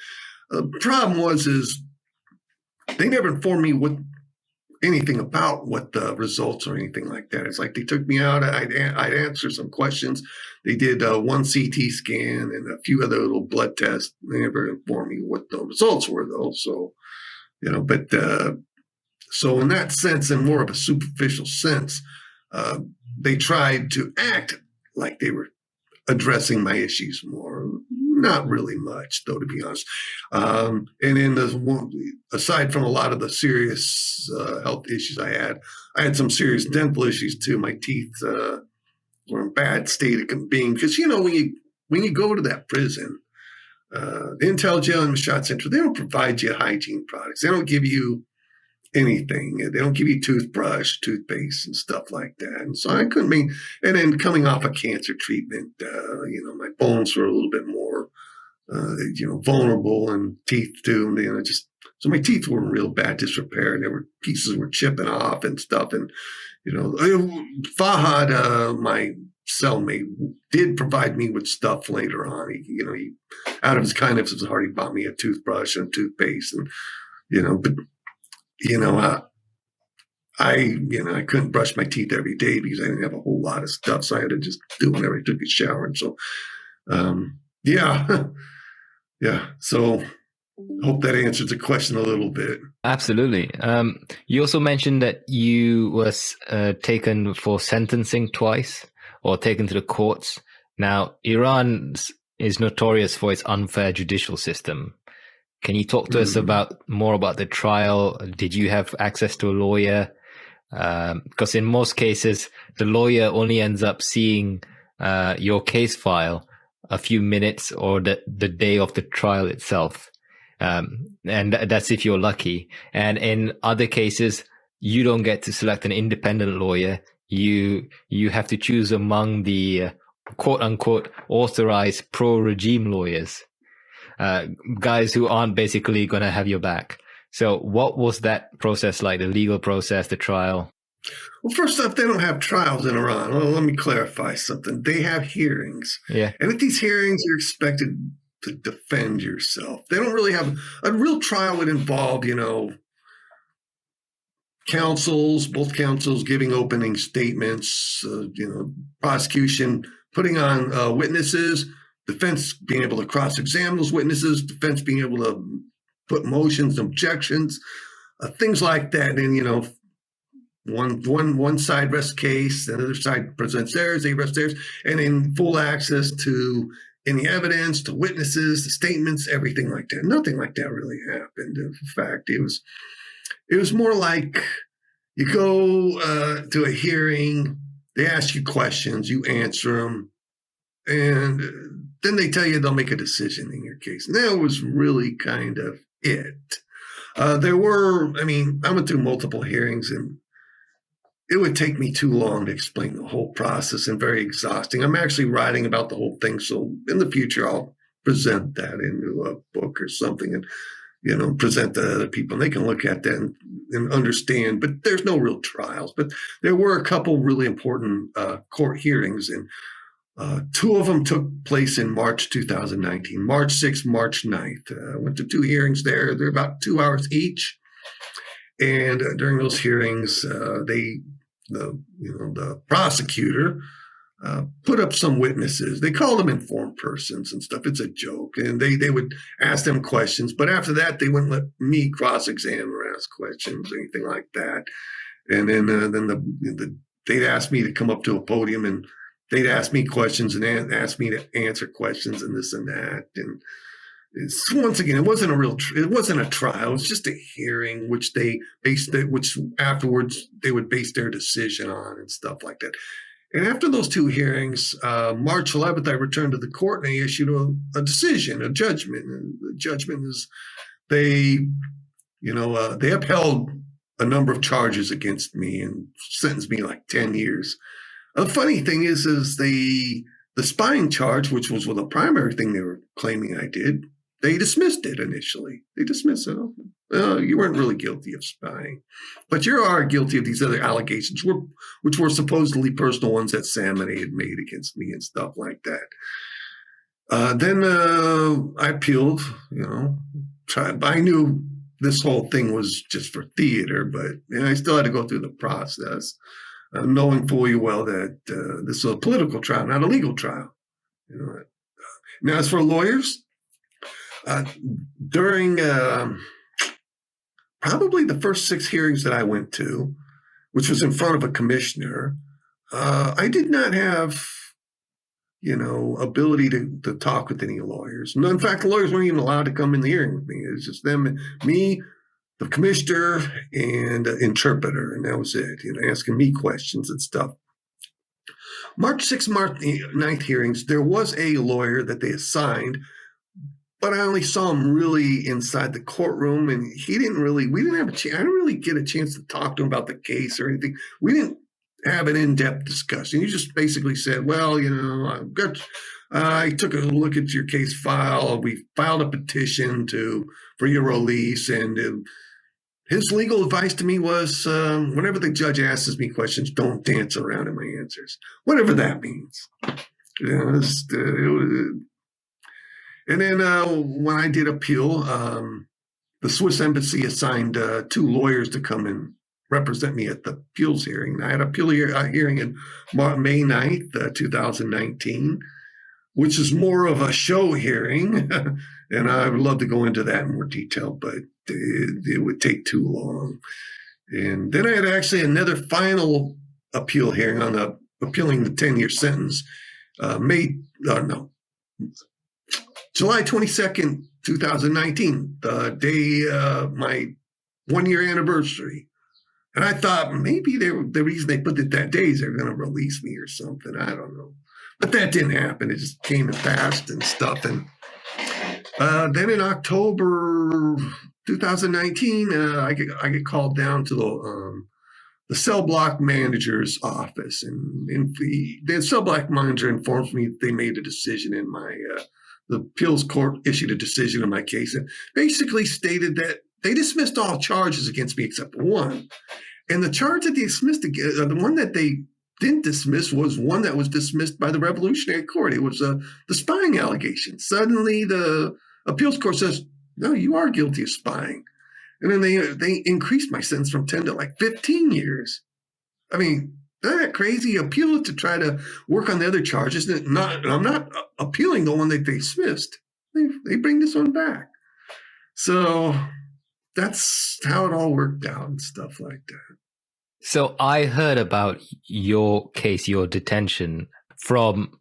The problem is they never informed me anything about what the results or anything like that. It's like they took me out. I'd answer some questions. They did one CT scan and a few other little blood tests. They never informed me what the results were, though. So, so in that sense, in more of a superficial sense, they tried to act like they were addressing my issues more. Not really much, though, to be honest. And then aside from a lot of the serious health issues I had some serious dental issues too. My teeth were in bad state of being, because when you go to that prison, the Intel Jail and Mashhad Central, they don't provide you hygiene products. They don't give you anything. They don't give you toothbrush, toothpaste, and stuff like that. And so I couldn't be. And then coming off a cancer treatment, my bones were a little bit more, vulnerable, and teeth too. So my teeth were in real bad disrepair. Pieces were chipping off and stuff. And Fahad, my cellmate, did provide me with stuff later on. He out of his kindness of his heart, he bought me a toothbrush and toothpaste, and I couldn't brush my teeth every day because I didn't have a whole lot of stuff, so I had to just do it whenever I took a shower. And so, yeah. So, hope that answers the question a little bit. Absolutely. You also mentioned that you was taken for sentencing twice, or taken to the courts. Now, Iran is notorious for its unfair judicial system. Can you talk to us more about the trial? Did you have access to a lawyer? Because in most cases, the lawyer only ends up seeing your case file a few minutes or the day of the trial itself. And that's if you're lucky. And in other cases, you don't get to select an independent lawyer. You have to choose among the quote unquote authorized pro-regime lawyers. Guys who aren't basically going to have your back. So what was that process like, the legal process, the trial? Well, first off, they don't have trials in Iran. Well, let me clarify something. They have hearings. Yeah. And at these hearings, you're expected to defend yourself. They don't really have a real trial. Would involve, both counsels giving opening statements, prosecution putting on witnesses, defense being able to cross-examine those witnesses, defense being able to put motions, objections, things like that. And, one side rests case, the other side presents theirs, they rest theirs, and in full access to any evidence, to witnesses, to statements, everything like that. Nothing like that really happened. In fact, it was more like You go to a hearing, they ask you questions, you answer them, and then they tell you they'll make a decision in your case. And that was really kind of it. I went through multiple hearings, and it would take me too long to explain the whole process and very exhausting. I'm actually writing about the whole thing, so in the future I'll present that into a book or something, and present to other people, and they can look at that and understand. But there's no real trials. But there were a couple really important court hearings, and two of them took place in March 2019, March 6th, March 9th. I went to two hearings there. They're about 2 hours each. And during those hearings, the prosecutor put up some witnesses. They called them informed persons and stuff. It's a joke. And they would ask them questions. But after that, they wouldn't let me cross-examine or ask questions or anything like that. And then they'd ask me to come up to a podium, and they'd ask me questions and ask me to answer questions and this and that. And once again, it wasn't a trial. It was just a hearing, which which afterwards they would base their decision on and stuff like that. And after those two hearings, March 11th, I returned to the court, and they issued a decision, a judgment. And the judgment is they upheld a number of charges against me and sentenced me like 10 years. The funny thing is the spying charge, which was the primary thing they were claiming I did, they dismissed it initially. They dismissed it. You weren't really guilty of spying, but you are guilty of these other allegations, which were supposedly personal ones that Salmon had made against me and stuff like that. Then I appealed. I knew this whole thing was just for theater, but I still had to go through the process, knowing fully well that this was a political trial, not a legal trial. Now, as for lawyers, during probably the first 6 hearings that I went to, which was in front of a commissioner, I did not have, ability to talk with any lawyers. No, in fact, the lawyers weren't even allowed to come in the hearing with me. It was just them, me, the commissioner, and an interpreter, and that was it. Asking me questions and stuff. March 6th, March 9th hearings, there was a lawyer that they assigned, but I only saw him really inside the courtroom, and we didn't have a chance. I didn't really get a chance to talk to him about the case or anything. We didn't have an in-depth discussion. He just basically said, well, I took a look at your case file. We filed a petition for your release, and his legal advice to me was, whenever the judge asks me questions, don't dance around in my answers, whatever that means. And then when I did appeal, the Swiss embassy assigned 2 lawyers to come and represent me at the appeals hearing. I had an appeal hearing in May 9th, 2019, which is more of a show hearing. And I would love to go into that in more detail, but it would take too long. And then I had actually another final appeal hearing on appealing the 10-year sentence, July 22nd, 2019, the day my 1-year anniversary. And I thought maybe the reason they put it that day is they're going to release me or something. I don't know. But that didn't happen. It just came and passed and stuff. And then in October 2019, I get called down to the cell block manager's office. And the cell block manager informs me that they made a decision in the appeals court issued a decision in my case and basically stated that they dismissed all charges against me except one. And the charge that they dismissed, the one that they didn't dismiss, was one that was dismissed by the Revolutionary Court. It was the spying allegation. Suddenly, the appeals court says, no, you are guilty of spying. And then they increased my sentence from 10 to like 15 years. I mean, isn't that crazy? Appeal to try to work on the other charges. I'm not appealing the one that they dismissed. They bring this one back. So that's how it all worked out and stuff like that. So I heard about your case, your detention from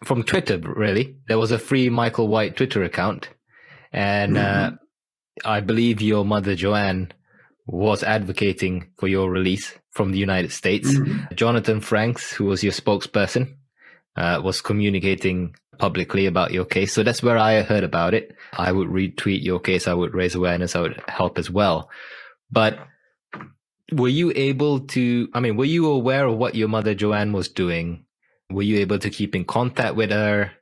Twitter, really. There was a free Michael White Twitter account. And I believe your mother, Joanne, was advocating for your release from the United States. Mhm. Jonathan Franks, who was your spokesperson, was communicating publicly about your case. So that's where I heard about it. I would retweet your case. I would raise awareness. I would help as well. But were you aware of what your mother Joanne was doing? Were you able to keep in contact with her?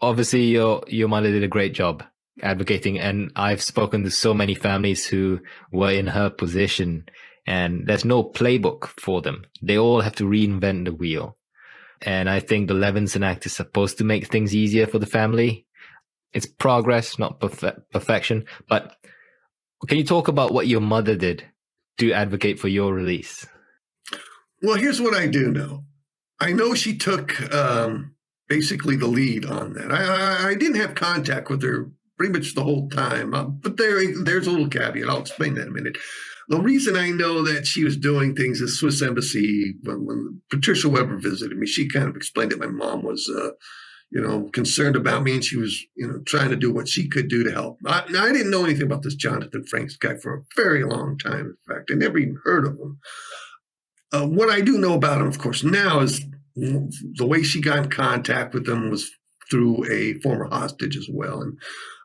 Obviously, your mother did a great job advocating, and I've spoken to so many families who were in her position, and there's no playbook for them. They all have to reinvent the wheel. And I think the Levinson Act is supposed to make things easier for the family. It's progress, not perfection. But can you talk about what your mother did to advocate for your release? Well, here's what I do know. I know she took basically the lead on that. I didn't have contact with her pretty much the whole time, but there's a little caveat. I'll explain that in a minute. The reason I know that she was doing things at Swiss Embassy, when Patricia Weber visited me, she kind of explained that my mom was, concerned about me, and she was, trying to do what she could do to help. I didn't know anything about this Jonathan Franks guy for a very long time. In fact, I never even heard of him. What I do know about him, of course, now is the way she got in contact with him was through a former hostage as well. And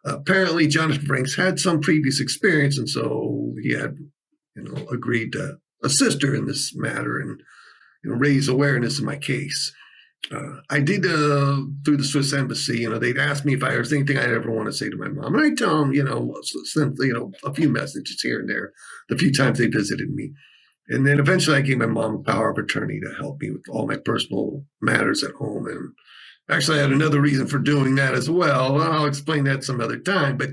apparently Jonathan Franks had some previous experience, and so he had agreed to assist her in this matter and raise awareness in my case. I did through the Swiss Embassy. They'd ask me if there's anything I'd ever want to say to my mom, and I tell them, send a few messages here and there, the few times they visited me, and then eventually I gave my mom a power of attorney to help me with all my personal matters at home. And actually, I had another reason for doing that as well. I'll explain that some other time, but.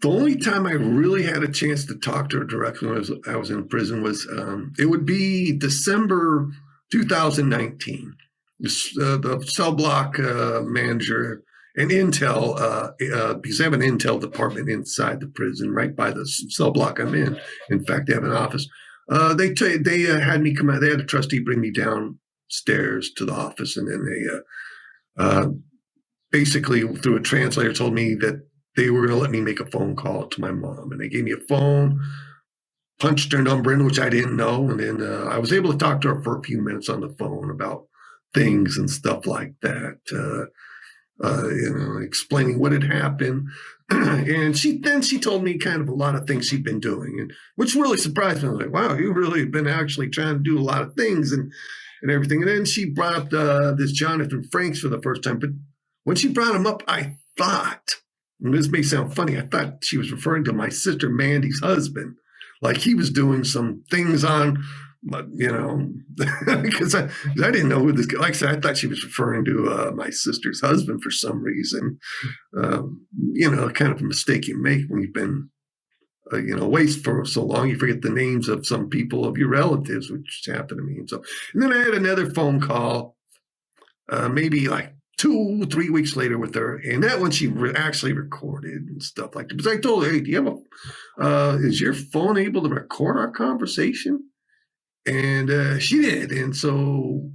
The only time I really had a chance to talk to her directly when I was in prison was it would be December 2019. The cell block manager and Intel, because I have an Intel department inside the prison, right by the cell block I'm in. In fact, they have an office. They had me come out. They had a trustee bring me downstairs to the office, and then they basically through a translator told me that they were going to let me make a phone call to my mom, and they gave me a phone, punched her number in, which I didn't know. And then I was able to talk to her for a few minutes on the phone about things and stuff like that, explaining what had happened. And she told me kind of a lot of things she'd been doing, and which really surprised me. I was like, wow, you've really been actually trying to do a lot of things and everything. And then she brought up this Jonathan Franks for the first time. But when she brought him up, I thought, and this may sound funny, I thought she was referring to my sister Mandy's husband, like he was doing some things on, because I didn't know who this guy. Like I said, I thought she was referring to my sister's husband for some reason. Kind of a mistake you make when you've been, away for so long. You forget the names of some people of your relatives, which happened to me. And then I had another phone call, maybe like 2-3 weeks later with her, and that one she actually recorded and stuff like that. Because I told her, hey, do you have is your phone able to record our conversation? And she did. And so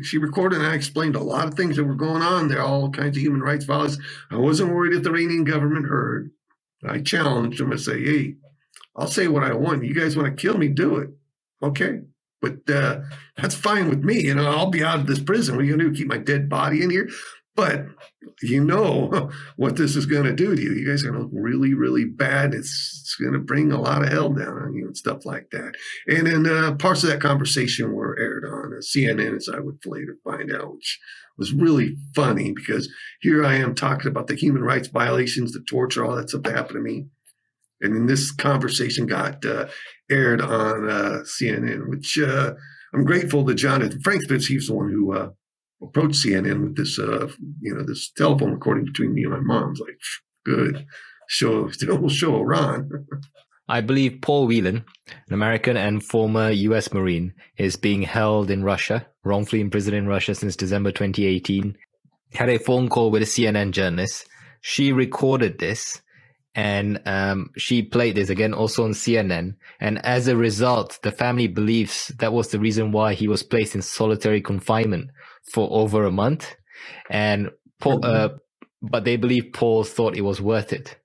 she recorded, and I explained a lot of things that were going on there, all kinds of human rights violations. I wasn't worried if the Iranian government heard. I challenged them to say, hey, I'll say what I want. You guys want to kill me, do it. Okay. But that's fine with me. I'll be out of this prison. What are you going to do? Keep my dead body in here? But what this is going to do to you. You guys are going to look really, really bad. It's going to bring a lot of hell down on you and stuff like that. And then parts of that conversation were aired on CNN, as I would later find out, which was really funny because here I am talking about the human rights violations, the torture, all that stuff that happened to me. And then this conversation got aired on CNN, which I'm grateful to Jonathan Franks, because he was the one who approached CNN with this, this telephone recording between me and my mom. It's like, good, show Iran. I believe Paul Whelan, an American and former U.S. Marine, is being held in Russia, wrongfully imprisoned in Russia since December 2018. Had a phone call with a CNN journalist. She recorded this. And she played this again also on CNN. And as a result, the family believes that was the reason why he was placed in solitary confinement for over a month. And Paul, but they believe Paul thought it was worth it.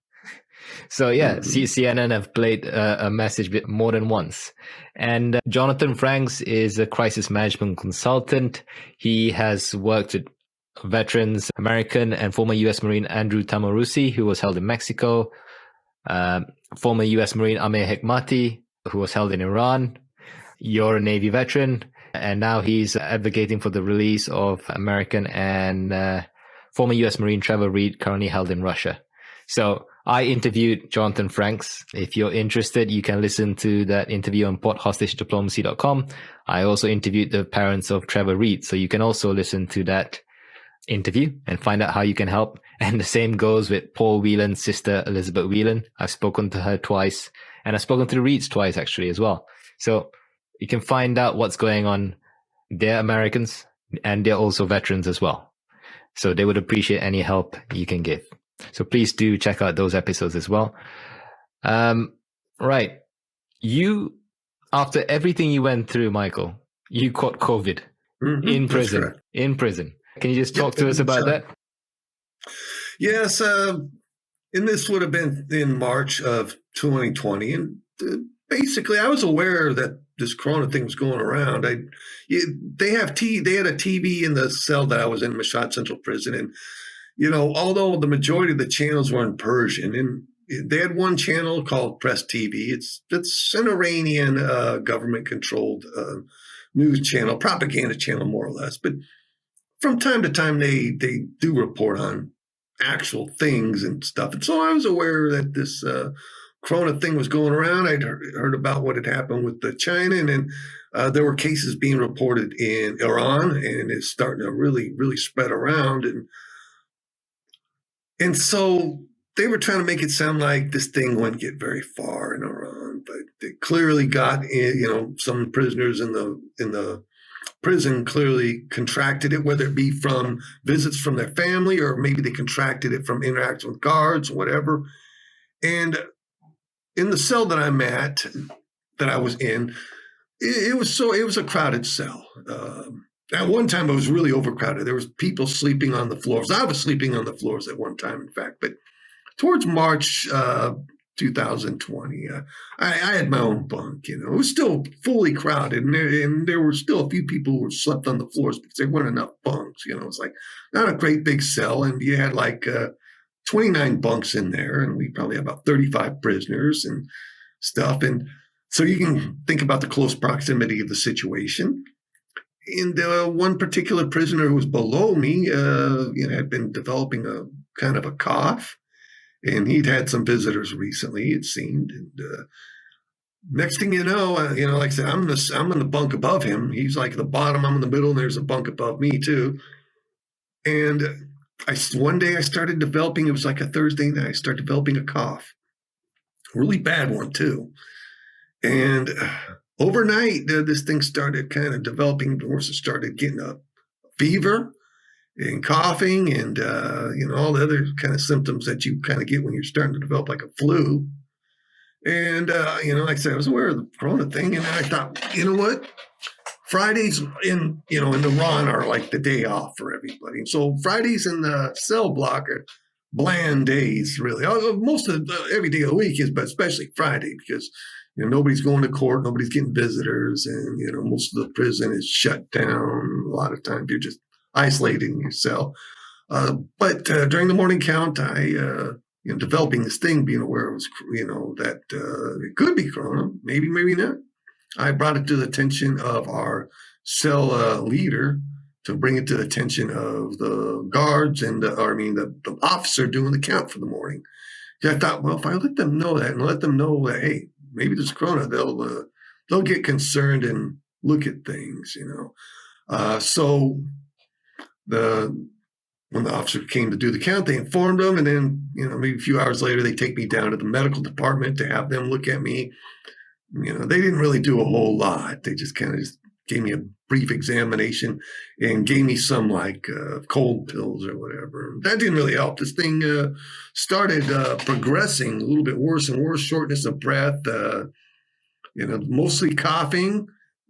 So yeah, CNN have played a message bit more than once. And Jonathan Franks is a crisis management consultant. He has worked with veterans, American and former U.S. Marine Andrew Tamarusi, who was held in Mexico, former U.S. Marine Amir Hekmati, who was held in Iran. You're a Navy veteran, and now he's advocating for the release of American and former U.S. Marine Trevor Reed, currently held in Russia. So I interviewed Jonathan Franks. If you're interested, you can listen to that interview on porthostagediplomacy.com. I also interviewed the parents of Trevor Reed, so you can also listen to that interview and find out how you can help. And the same goes with Paul Whelan's sister, Elizabeth Whelan. I've spoken to her twice, and I've spoken to the Reeds twice actually as well. So you can find out what's going on. They're Americans and they're also veterans as well. So they would appreciate any help you can give. So please do check out those episodes as well. Right. You, after everything you went through, Michael, you caught COVID in prison. In prison. Can you just talk to us about that? Yes. And this would have been in March of 2020. And basically, I was aware that this corona thing was going around. They had a TV in the cell that I was in, Mashhad Central Prison. And, although the majority of the channels were in Persian, and they had one channel called Press TV. It's an Iranian government-controlled news channel, propaganda channel, more or less. But from time to time, they do report on actual things and stuff. And so I was aware that this corona thing was going around. I'd heard about what had happened with China, and then there were cases being reported in Iran, and it's starting to really, really spread around. And so they were trying to make it sound like this thing wouldn't get very far in Iran, but they clearly got, some prisoners in the prison clearly contracted it, whether it be from visits from their family or maybe they contracted it from interaction with guards or whatever. And in the cell that I'm at, that I was in, it was a crowded cell. At one time, it was really overcrowded. There was people sleeping on the floors. I was sleeping on the floors at one time, in fact. But towards March 2020, I had my own bunk. It was still fully crowded, and there were still a few people who slept on the floors because there weren't enough bunks. It was like not a great big cell, and you had like 29 bunks in there, and we probably had about 35 prisoners and stuff. And so you can think about the close proximity of the situation. And one particular prisoner who was below me, had been developing a kind of a cough, and he'd had some visitors recently, it seemed. And next thing you know, like I said, I'm in the bunk above him. He's like at the bottom, I'm in the middle, and there's a bunk above me too. And one day I started developing, it was like a Thursday night, I started developing a cough. A really bad one too. And overnight, this thing started kind of developing worse. It started getting a fever and coughing and, all the other kind of symptoms that you kind of get when you're starting to develop like a flu. And, like I said, I was aware of the corona thing. And I thought, you know what? Fridays in Iran are like the day off for everybody. And so Fridays in the cell block are bland days, really. Most of every day of the week is, but especially Friday, because nobody's going to court, nobody's getting visitors, and most of the prison is shut down. A lot of times you're just isolated in your cell. But during the morning count, I developing this thing, being aware it was that it could be corona, maybe not. I brought it to the attention of our cell leader to bring it to the attention of the guards and the officer doing the count for the morning. I thought, well, if I let them know that and let them know that, hey, maybe there's corona, they'll get concerned and look at things, So when the officer came to do the count, they informed them, and then maybe a few hours later, they take me down to the medical department to have them look at me. They didn't really do a whole lot. They just kind of gave me a brief examination and gave me some like cold pills or whatever. That didn't really help. This thing started progressing a little bit worse and worse, shortness of breath, mostly coughing,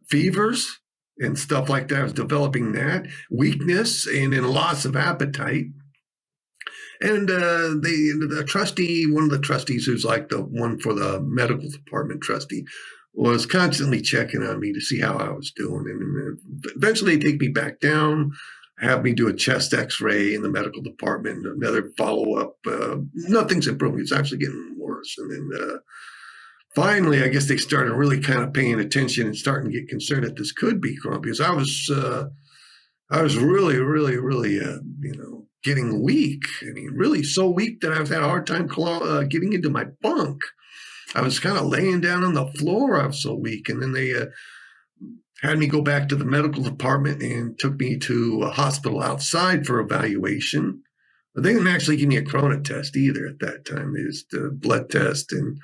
fevers and stuff like that. I was developing that, weakness and then loss of appetite. And the trustee, one of the trustees, who's like the one for the medical department trustee, was constantly checking on me to see how I was doing. And eventually they take me back down, have me do a chest x-ray in the medical department, another follow-up. Nothing's improving. It's actually getting worse. And then finally, I guess they started really kind of paying attention and starting to get concerned that this could be corona, because I was really, really, really, getting weak. I mean, really so weak that I had a hard time getting into my bunk. I was kind of laying down on the floor. I was so weak. And then they had me go back to the medical department and took me to a hospital outside for evaluation. But they didn't actually give me a corona test either at that time. They just blood test and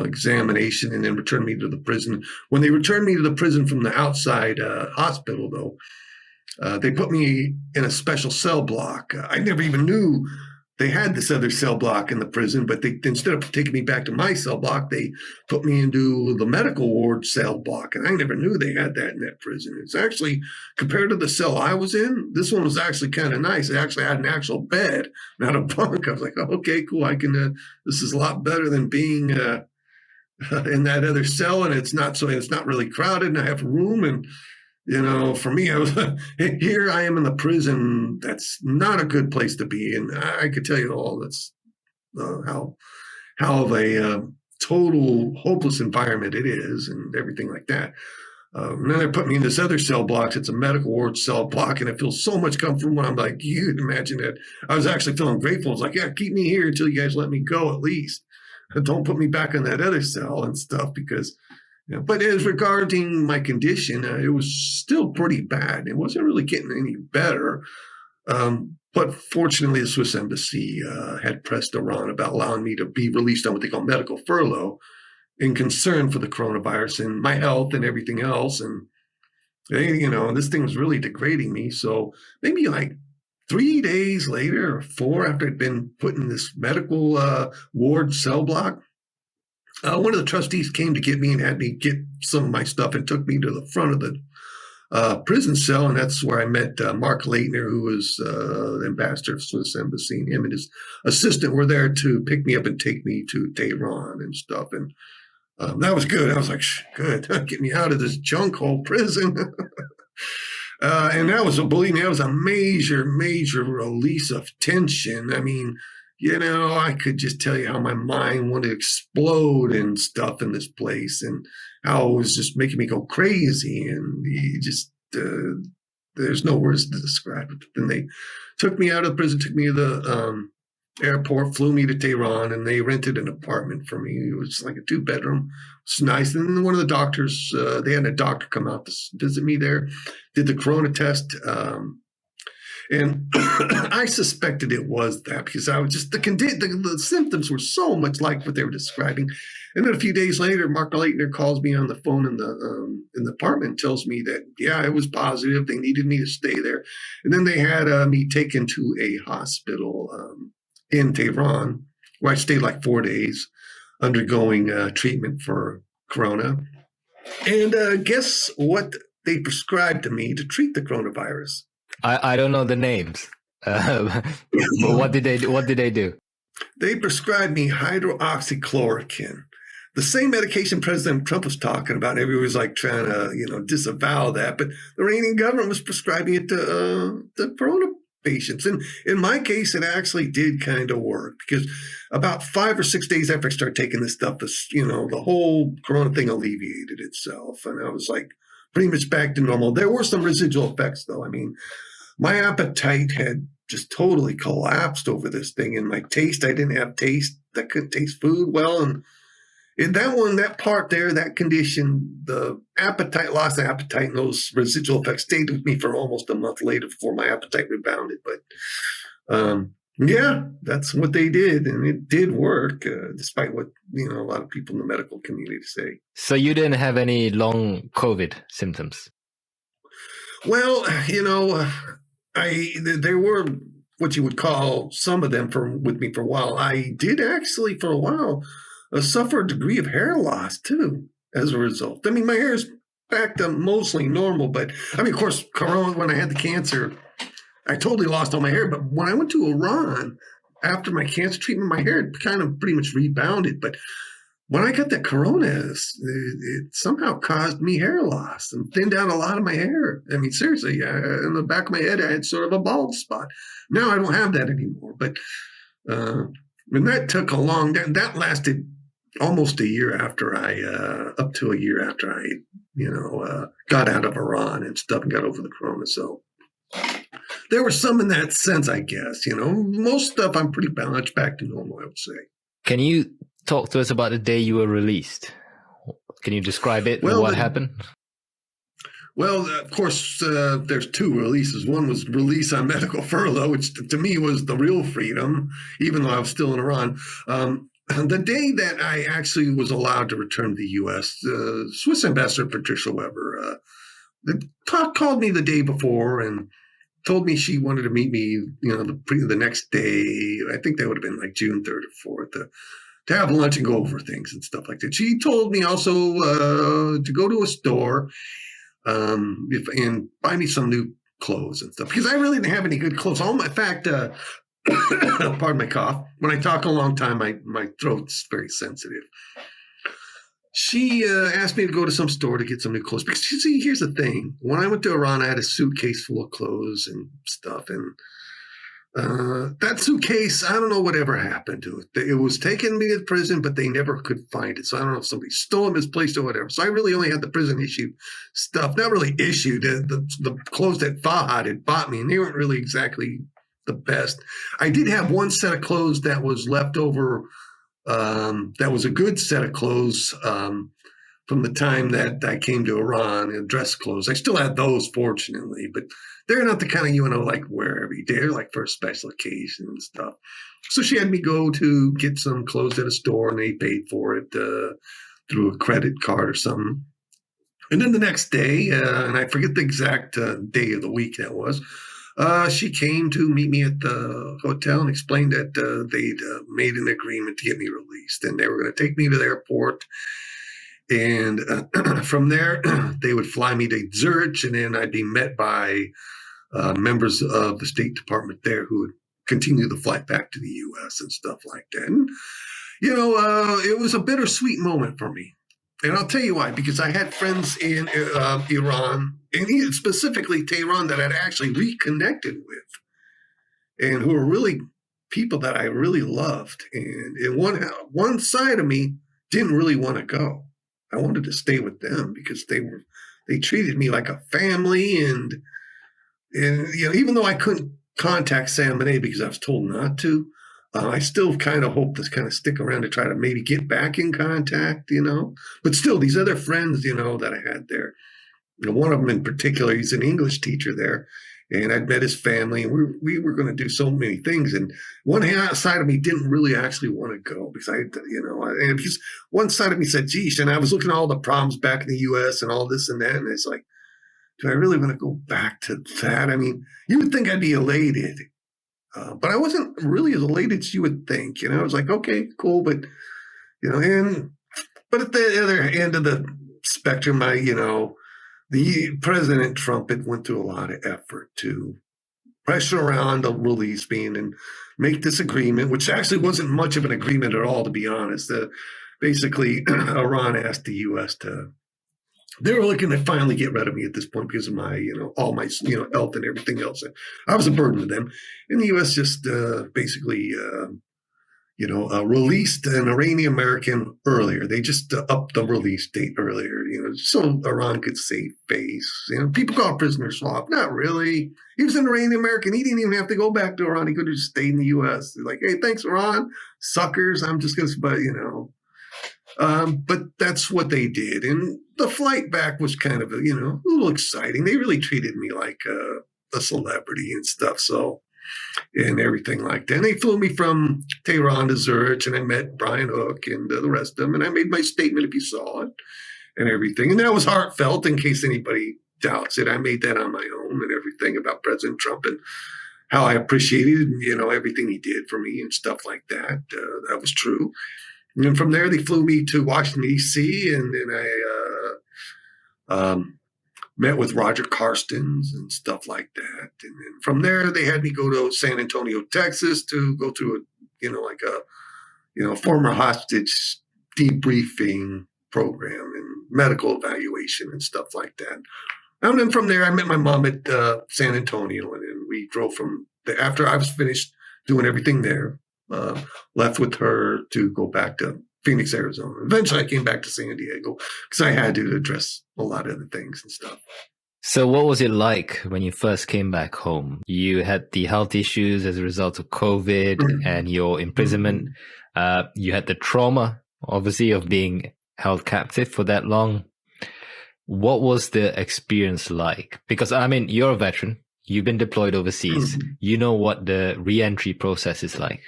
examination, and then returned me to the prison. When they returned me to the prison from the outside hospital, though, they put me in a special cell block. I never even knew they had this other cell block in the prison, but they, instead of taking me back to my cell block, they put me into the medical ward cell block. And I never knew they had that in that prison. It's actually, compared to the cell I was in, this one was actually kind of nice. It actually had an actual bed, not a bunk. I was like, oh, okay, cool. I can, this is a lot better than being in that other cell. And it's not really crowded, and I have room. And for me, I was here. I am in the prison. That's not a good place to be, and I could tell you all that's how of a total hopeless environment it is, and everything like that. And then they put me in this other cell block. It's a medical ward cell block, and it feels so much comfortable. I'm like, you'd imagine that. I was actually feeling grateful. I was like, yeah, keep me here until you guys let me go at least. Don't put me back in that other cell and stuff, because. But as regarding my condition, it was still pretty bad. It wasn't really getting any better. But fortunately, the Swiss embassy had pressed Iran about allowing me to be released on what they call medical furlough in concern for the coronavirus and my health and everything else. And, this thing was really degrading me. So maybe like 3 days later or 4 after I'd been put in this medical ward cell block, one of the trustees came to get me and had me get some of my stuff and took me to the front of the prison cell. And that's where I met Mark Leitner, who was the ambassador of the Swiss embassy. And him and his assistant were there to pick me up and take me to Tehran and stuff. And that was good. I was like, good, get me out of this junk hole prison. And believe me, that was a major, major release of tension. I mean, I could just tell you how my mind wanted to explode and stuff in this place, and how it was just making me go crazy. And there's no words to describe it. Then they took me out of the prison, took me to the airport, flew me to Tehran, and they rented an apartment for me. It was like a 2-bedroom. It's nice. And then one of the doctors, they had a doctor come out to visit me there, did the corona test. And I suspected it was that, because I was just the symptoms were so much like what they were describing. And then a few days later, Mark Leitner calls me on the phone in the apartment and tells me that, yeah, it was positive. They needed me to stay there. And then they had me taken to a hospital in Tehran, where I stayed like 4 days undergoing treatment for corona. And guess what they prescribed to me to treat the coronavirus? I don't know the names. But what did they do? They prescribed me hydroxychloroquine, the same medication President Trump was talking about. Everybody was like trying to, disavow that, but the Iranian government was prescribing it to the corona patients. And in my case, it actually did kind of work, because about 5 or 6 days after I started taking this stuff, the whole corona thing alleviated itself, and I was like pretty much back to normal. There were some residual effects, though. I mean, my appetite had just totally collapsed over this thing. And my taste, I didn't have taste. I couldn't taste food well. And in that part there, that condition, the loss of appetite, and those residual effects stayed with me for almost a month later before my appetite rebounded. But yeah, that's what they did. And it did work, despite what, a lot of people in the medical community say. So you didn't have any long COVID symptoms? Well, there were what you would call, some of them with me for a while. I did actually for a while suffer a degree of hair loss too as a result. I mean, my hair is back to mostly normal, but of course, corona, when I had the cancer, I totally lost all my hair. But when I went to Iran, after my cancer treatment, my hair had kind of pretty much rebounded. But when I got that corona, it somehow caused me hair loss and thinned out a lot of my hair. I mean, seriously, in the back of my head, I had sort of a bald spot. Now I don't have that anymore. But and that took that lasted almost a year after up to a year after I, got out of Iran and stuff and got over the corona. So there was some in that sense, I guess. Most stuff I'm pretty much back to normal, I would say. Can you talk to us about the day you were released? Can you describe it? Well, what happened? Well, of course, there's two releases. One was release on medical furlough, which to me was the real freedom, even though I was still in Iran. The day that I actually was allowed to return to the U.S., Swiss Ambassador Patricia Weber called me the day before and told me she wanted to meet me, the next day. I think that would have been like June 3rd or 4th, to have lunch and go over things and stuff like that. She told me also to go to a store and buy me some new clothes and stuff, because I really didn't have any good clothes. In fact, pardon my cough. When I talk a long time, my throat's very sensitive. She asked me to go to some store to get some new clothes. Because, you see, here's the thing. When I went to Iran, I had a suitcase full of clothes and stuff. And that suitcase, I don't know whatever happened to it. It was taken me to prison, but they never could find it. So I don't know if somebody stole it, misplaced it, or whatever. So I really only had the prison-issued stuff. Not really issued. The clothes that Fahad had bought me, and they weren't really exactly the best. I did have one set of clothes that was left over. That was a good set of clothes from the time that I came to Iran, and dress clothes. I still had those, fortunately, but they're not the kind of, like wear every day. They're like for a special occasion and stuff. So she had me go to get some clothes at a store, and they paid for it through a credit card or something. And then the next day, and I forget the exact day of the week that was, she came to meet me at the hotel and explained that they'd made an agreement to get me released, and they were going to take me to the airport. And from there, they would fly me to Zurich, and then I'd be met by members of the State Department there who would continue the flight back to the U.S. and stuff like that. And, it was a bittersweet moment for me. And I'll tell you why, because I had friends in Iran, and specifically Tehran, that I'd actually reconnected with, and who were really people that I really loved. And one side of me didn't really want to go. I wanted to stay with them because they treated me like a family, and even though I couldn't contact Samaneh because I was told not to, I still kind of hope to kind of stick around to try to maybe get back in contact, But still, these other friends, that I had there, one of them in particular, he's an English teacher there, and I'd met his family, and we were going to do so many things. And one side of me didn't really actually want to go because and because one side of me said, geez, and I was looking at all the problems back in the U.S. and all this and that, and it's like, do I really want to go back to that? I mean, you would think I'd be elated. But I wasn't really as elated as you would think. I was like, okay, cool. But, but at the other end of the spectrum, the President Trump had went through a lot of effort to pressure around the release being and make this agreement, which actually wasn't much of an agreement at all, to be honest. Basically, Iran asked the U.S. they were looking to finally get rid of me at this point because of my, all my, health and everything else. I was a burden to them. And the U.S. just basically, released an Iranian American earlier. They just upped the release date earlier, so Iran could save face. People call prisoner swap. Not really. He was an Iranian American. He didn't even have to go back to Iran. He could have just stayed in the U.S. They're like, hey, thanks, Iran. Suckers. I'm just going to, but that's what they did. And the flight back was kind of, a little exciting. They really treated me like a celebrity and stuff. So, and everything like that. And they flew me from Tehran to Zurich, and I met Brian Hook and the rest of them. And I made my statement, if you saw it, and everything. And that was heartfelt, in case anybody doubts it. I made that on my own and everything about President Trump and how I appreciated, everything he did for me and stuff like that. That was true. And then from there, they flew me to Washington, D.C., and then I met with Roger Carstens and stuff like that. And then from there, they had me go to San Antonio, Texas, to go through like a former hostage debriefing program and medical evaluation and stuff like that. And then from there, I met my mom at San Antonio, and then we drove from after I was finished doing everything there, left with her to go back to Phoenix, Arizona. Eventually, I came back to San Diego because I had to address a lot of the things and stuff. So what was it like when you first came back home? You had the health issues as a result of COVID and your imprisonment. You had the trauma, obviously, of being held captive for that long. What was the experience like? Because, I mean, you're a veteran. You've been deployed overseas. You know what the re-entry process is like.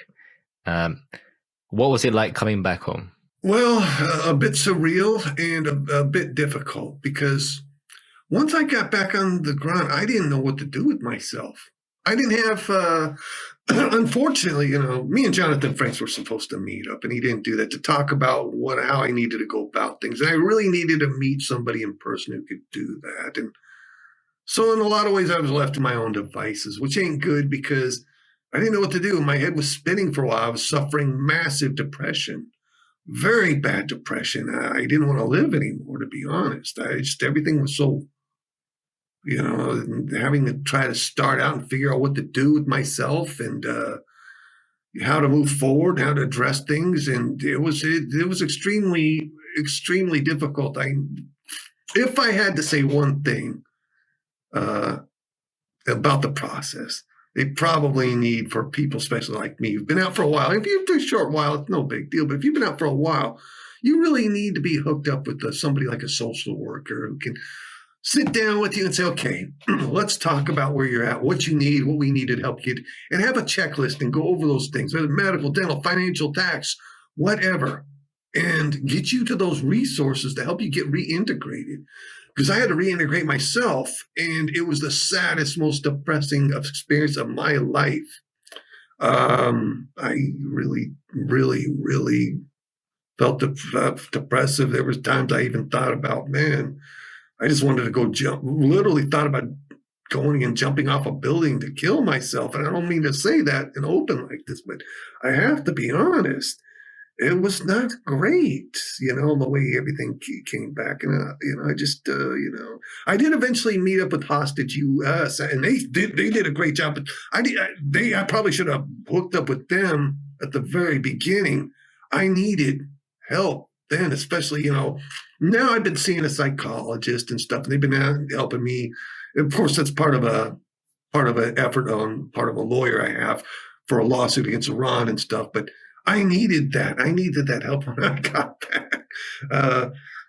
What was it like coming back home? Well, a bit surreal and a bit difficult, because once I got back on the ground, I didn't know what to do with myself. I didn't have, unfortunately, me and Jonathan Franks were supposed to meet up, and he didn't do that, to talk about how I needed to go about things. And I really needed to meet somebody in person who could do that. And so in a lot of ways, I was left to my own devices, which ain't good, because I didn't know what to do. My head was spinning for a while. I was suffering massive depression, very bad depression. I didn't want to live anymore, to be honest. Everything was so, having to try to start out and figure out what to do with myself, and how to move forward, how to address things. And it was extremely, extremely difficult. If I had to say one thing about the process, they probably need, for people, especially like me, who've been out for a while. If you've been a short while, it's no big deal. But if you've been out for a while, you really need to be hooked up with somebody like a social worker who can sit down with you and say, okay, let's talk about where you're at, what you need, what we need to help you, and have a checklist and go over those things, whether medical, dental, financial, tax, whatever, and get you to those resources to help you get reintegrated. Because I had to reintegrate myself, and it was the saddest, most depressing experience of my life. I really, really, really felt depressive. There was times I even thought about, man, I just wanted to go literally thought about going and jumping off a building to kill myself. And I don't mean to say that in open like this, but I have to be honest. It was not great, the way everything came back. And, I just, I did eventually meet up with Hostage US, and they did a great job. But I probably should have hooked up with them at the very beginning. I needed help then, especially, now I've been seeing a psychologist and stuff, and they've been helping me. Of course, that's part of an effort on part of a lawyer I have for a lawsuit against Iran and stuff. But I needed that. I needed that help when I got back.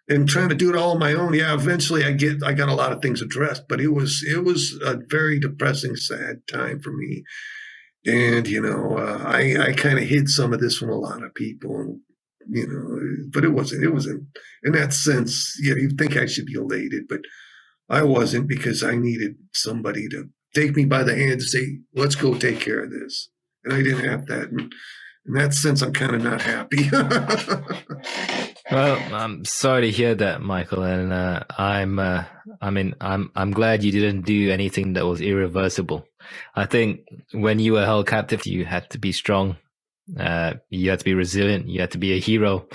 And trying to do it all on my own. Yeah, eventually I got a lot of things addressed, but it was a very depressing, sad time for me. And, I kind of hid some of this from a lot of people, but it wasn't in that sense. You'd think I should be elated, but I wasn't, because I needed somebody to take me by the hand and say, let's go take care of this. And I didn't have that. And in that sense, I'm kind of not happy. Well, I'm sorry to hear that, Michael. And I'm glad you didn't do anything that was irreversible. I think when you were held captive, you had to be strong. You had to be resilient. You had to be a hero.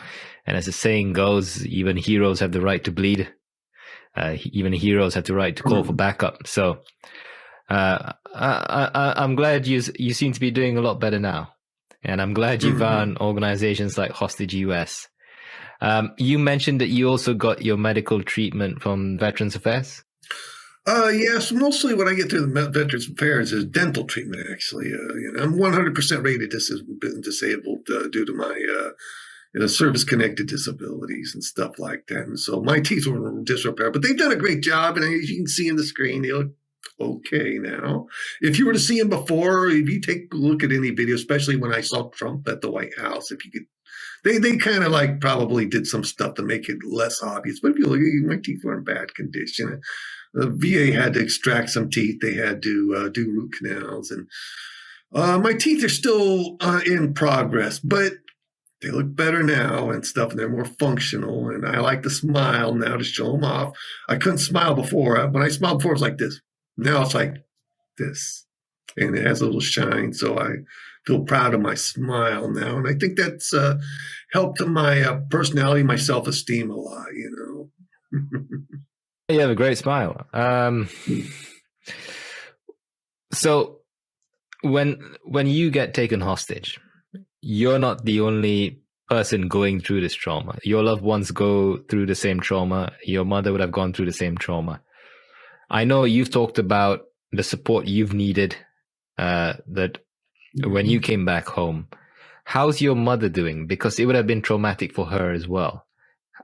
And as the saying goes, even heroes have the right to bleed. Even heroes have the right to call for backup. So I'm glad you seem to be doing a lot better now. And I'm glad you found organizations like Hostage US. You mentioned that you also got your medical treatment from Veterans Affairs? Yes, mostly what I get through the Veterans Affairs is dental treatment, actually. I'm 100% rated disabled due to my service-connected disabilities and stuff like that. And so my teeth were in disrepair, but they've done a great job. And as you can see in the screen, they look okay now. If you were to see him before, if you take a look at any video, especially when I saw Trump at the White House, if you could, they kind of probably did some stuff to make it less obvious. But if you look, my teeth were in bad condition. The VA had to extract some teeth. They had to do root canals, and my teeth are still in progress, but they look better now and stuff, and they're more functional. And I like to smile now to show them off. I couldn't smile before. When I smiled before, it was like this. Now it's like this, and it has a little shine. So I feel proud of my smile now. And I think that's helped my personality, my self-esteem a lot, you know. You have a great smile. So when you get taken hostage, you're not the only person going through this trauma. Your loved ones go through the same trauma. Your mother would have gone through the same trauma. I know you've talked about the support you've needed, that when you came back home. How's your mother doing? Because it would have been traumatic for her as well.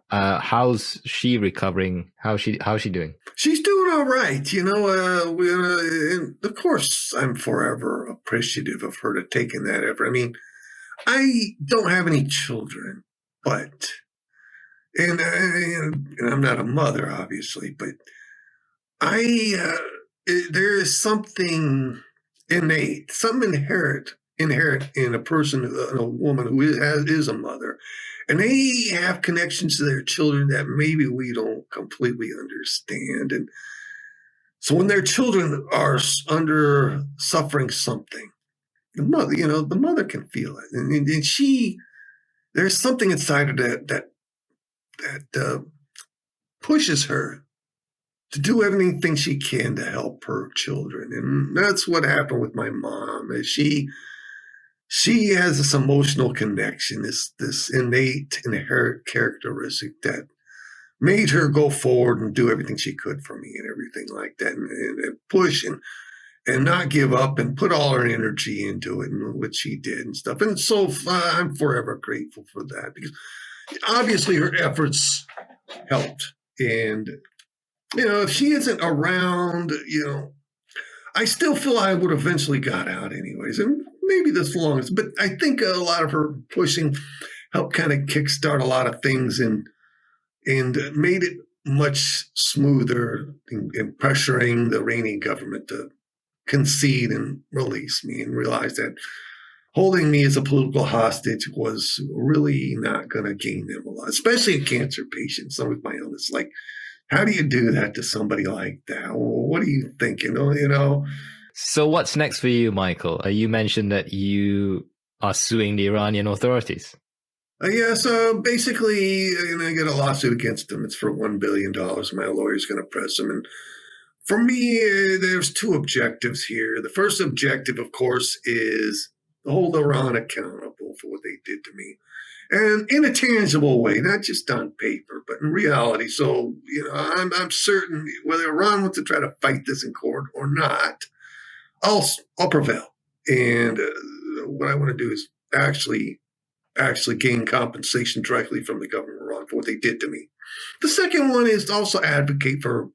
How's she recovering? How's she doing? She's doing all right. You know, and of course, I'm forever appreciative of her to taking that effort. I mean, I don't have any children, but, and I'm not a mother, obviously, but there is something innate, something inherent in a person, in a woman who is a mother, and they have connections to their children that maybe we don't completely understand. And so when their children are suffering something, the mother can feel it, and there's something inside of that pushes her to do everything she can to help her children. And that's what happened with my mom. Is she has this emotional connection, this innate, inherent characteristic that made her go forward and do everything she could for me and everything like that, and push and not give up and put all her energy into it, and what she did and stuff. And so I'm forever grateful for that, because obviously her efforts helped. And, if she isn't around, I still feel I would eventually got out anyways. And maybe this longest, but I think a lot of her pushing helped kind of kickstart a lot of things and made it much smoother in pressuring the Iranian government to concede and release me, and realize that holding me as a political hostage was really not going to gain them a lot, especially a cancer patient, some with my illness. Like, how do you do that to somebody like that? What are you thinking? So what's next for you, Michael? You mentioned that you are suing the Iranian authorities. Yeah, so basically, I get a lawsuit against them. It's for $1 billion. My lawyer's going to press them. And for me, there's two objectives here. The first objective, of course, is to hold Iran accountable for what they did to me. And in a tangible way, not just on paper, but in reality. So, I'm certain whether Iran wants to try to fight this in court or not, I'll prevail. And what I want to do is actually gain compensation directly from the government of Iran for what they did to me. The second one is to also advocate for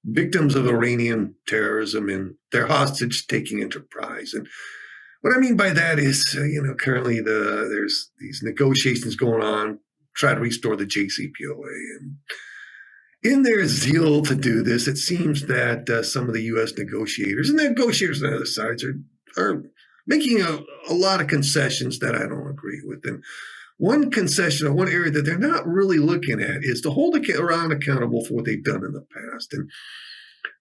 victims of Iranian terrorism and their hostage-taking enterprise. And what I mean by that is, currently there's these negotiations going on, try to restore the JCPOA. And in their zeal to do this, it seems that some of the U.S. negotiators and the negotiators on the other sides are making a lot of concessions that I don't agree with. And one concession, or one area that they're not really looking at, is to hold Iran accountable for what they've done in the past. And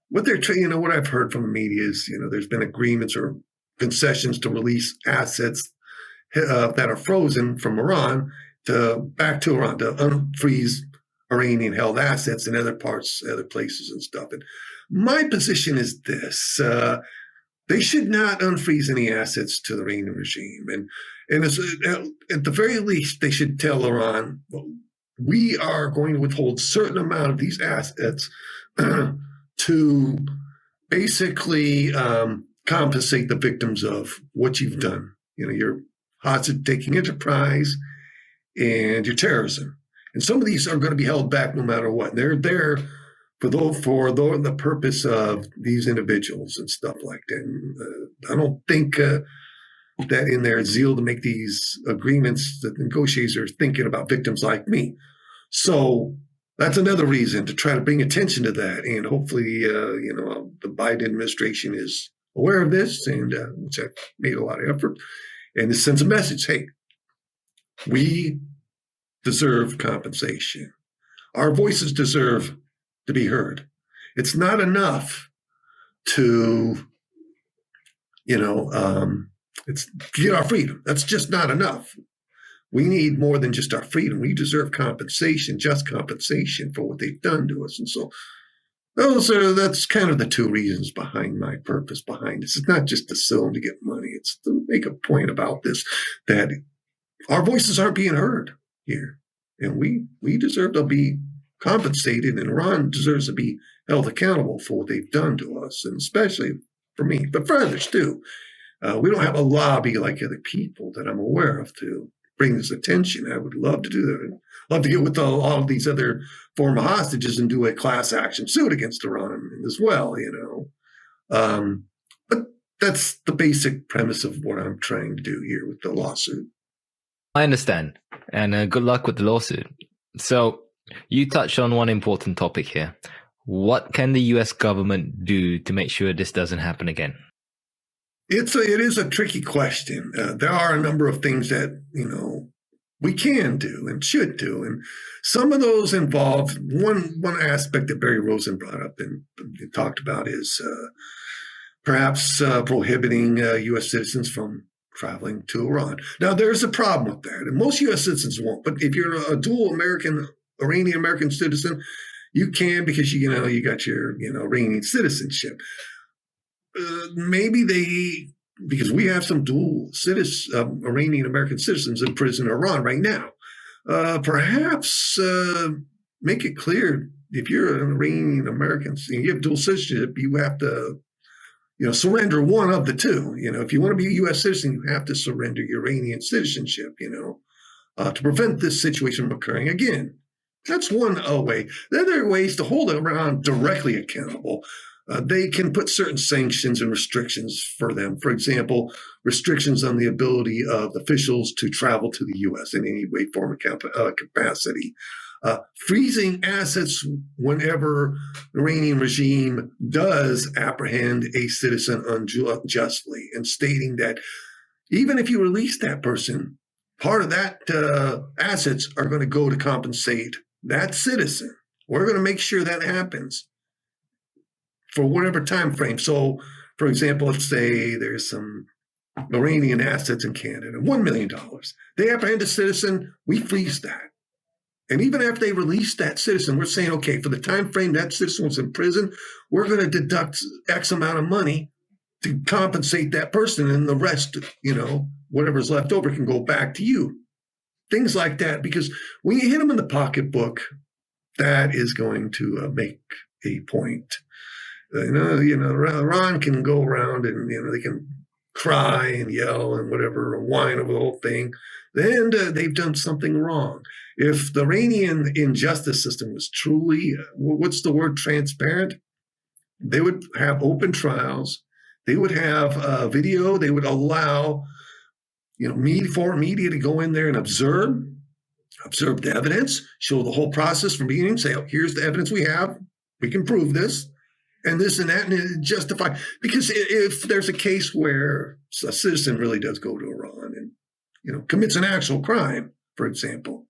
what they're trying, what I've heard from the media is, there's been agreements or concessions to release assets that are frozen from Iran back to Iran, to unfreeze Iranian-held assets in other places and stuff. And my position is this: they should not unfreeze any assets to the Iranian regime, and at the very least, they should tell Iran, well, we are going to withhold a certain amount of these assets to basically compensate the victims of what you've done. Your hostage-taking enterprise and your terrorism. And some of these are going to be held back no matter what. They're there for the purpose of these individuals and stuff like that. And, I don't think that in their zeal to make these agreements, that the negotiators are thinking about victims like me. So that's another reason to try to bring attention to that. And hopefully, the Biden administration is aware of this, and which I've made a lot of effort, and it sends a message: hey, we deserve compensation. Our voices deserve to be heard. It's not enough to, It's to get our freedom. That's just not enough. We need more than just our freedom. We deserve compensation, just compensation for what they've done to us. And so that's kind of the two reasons behind my purpose behind this. It's not just to sell them to get money. It's to make a point about this, that our voices aren't being heard here. And we deserve to be compensated, and Iran deserves to be held accountable for what they've done to us, and especially for me, but for others too. We don't have a lobby like other people that I'm aware of to bring this attention. I would love to do that. I'd love to get with all of these other former hostages and do a class action suit against Iran as well, But that's the basic premise of what I'm trying to do here with the lawsuit. I understand, and good luck with the lawsuit. So you touched on one important topic here. What can the U.S. government do to make sure this doesn't happen again? It is a tricky question. There are a number of things that, we can do and should do. And some of those involve one aspect that Barry Rosen brought up and talked about is perhaps prohibiting U.S. citizens from traveling to Iran. Now, there's a problem with that. And most U.S. citizens won't. But if you're a dual Iranian-American citizen, you can, because you got your Iranian citizenship. Because we have some dual Iranian-American citizens in prison in Iran right now. Perhaps make it clear, if you're an Iranian-American and you have dual citizenship, you have to surrender one of the two. If you want to be a U.S. citizen, you have to surrender your Iranian citizenship, to prevent this situation from occurring again. That's one way. The other way is to hold Iran directly accountable. They can put certain sanctions and restrictions for them. For example, restrictions on the ability of officials to travel to the U.S. in any way, form, or capacity. Freezing assets whenever the Iranian regime does apprehend a citizen unjustly, and stating that even if you release that person, part of that assets are going to go to compensate that citizen. We're going to make sure that happens for whatever time frame. So, for example, let's say there's some Iranian assets in Canada, $1 million. They apprehend a citizen, we freeze that. And even after they release that citizen, we're saying, okay, for the time frame that citizen was in prison, we're going to deduct X amount of money to compensate that person, and the rest, whatever's left over can go back to you. Things like that, because when you hit them in the pocketbook, that is going to make a point. Iran can go around and, they can cry and yell and whatever, and whine over the whole thing. Then they've done something wrong. If the Iranian injustice system was truly, what's the word, transparent, they would have open trials. They would have video. They would allow, foreign media to go in there and observe the evidence, show the whole process from beginning, say, oh, here's the evidence we have. We can prove this. And this and that, and justify. Because if there's a case where a citizen really does go to Iran and, commits an actual crime, for example,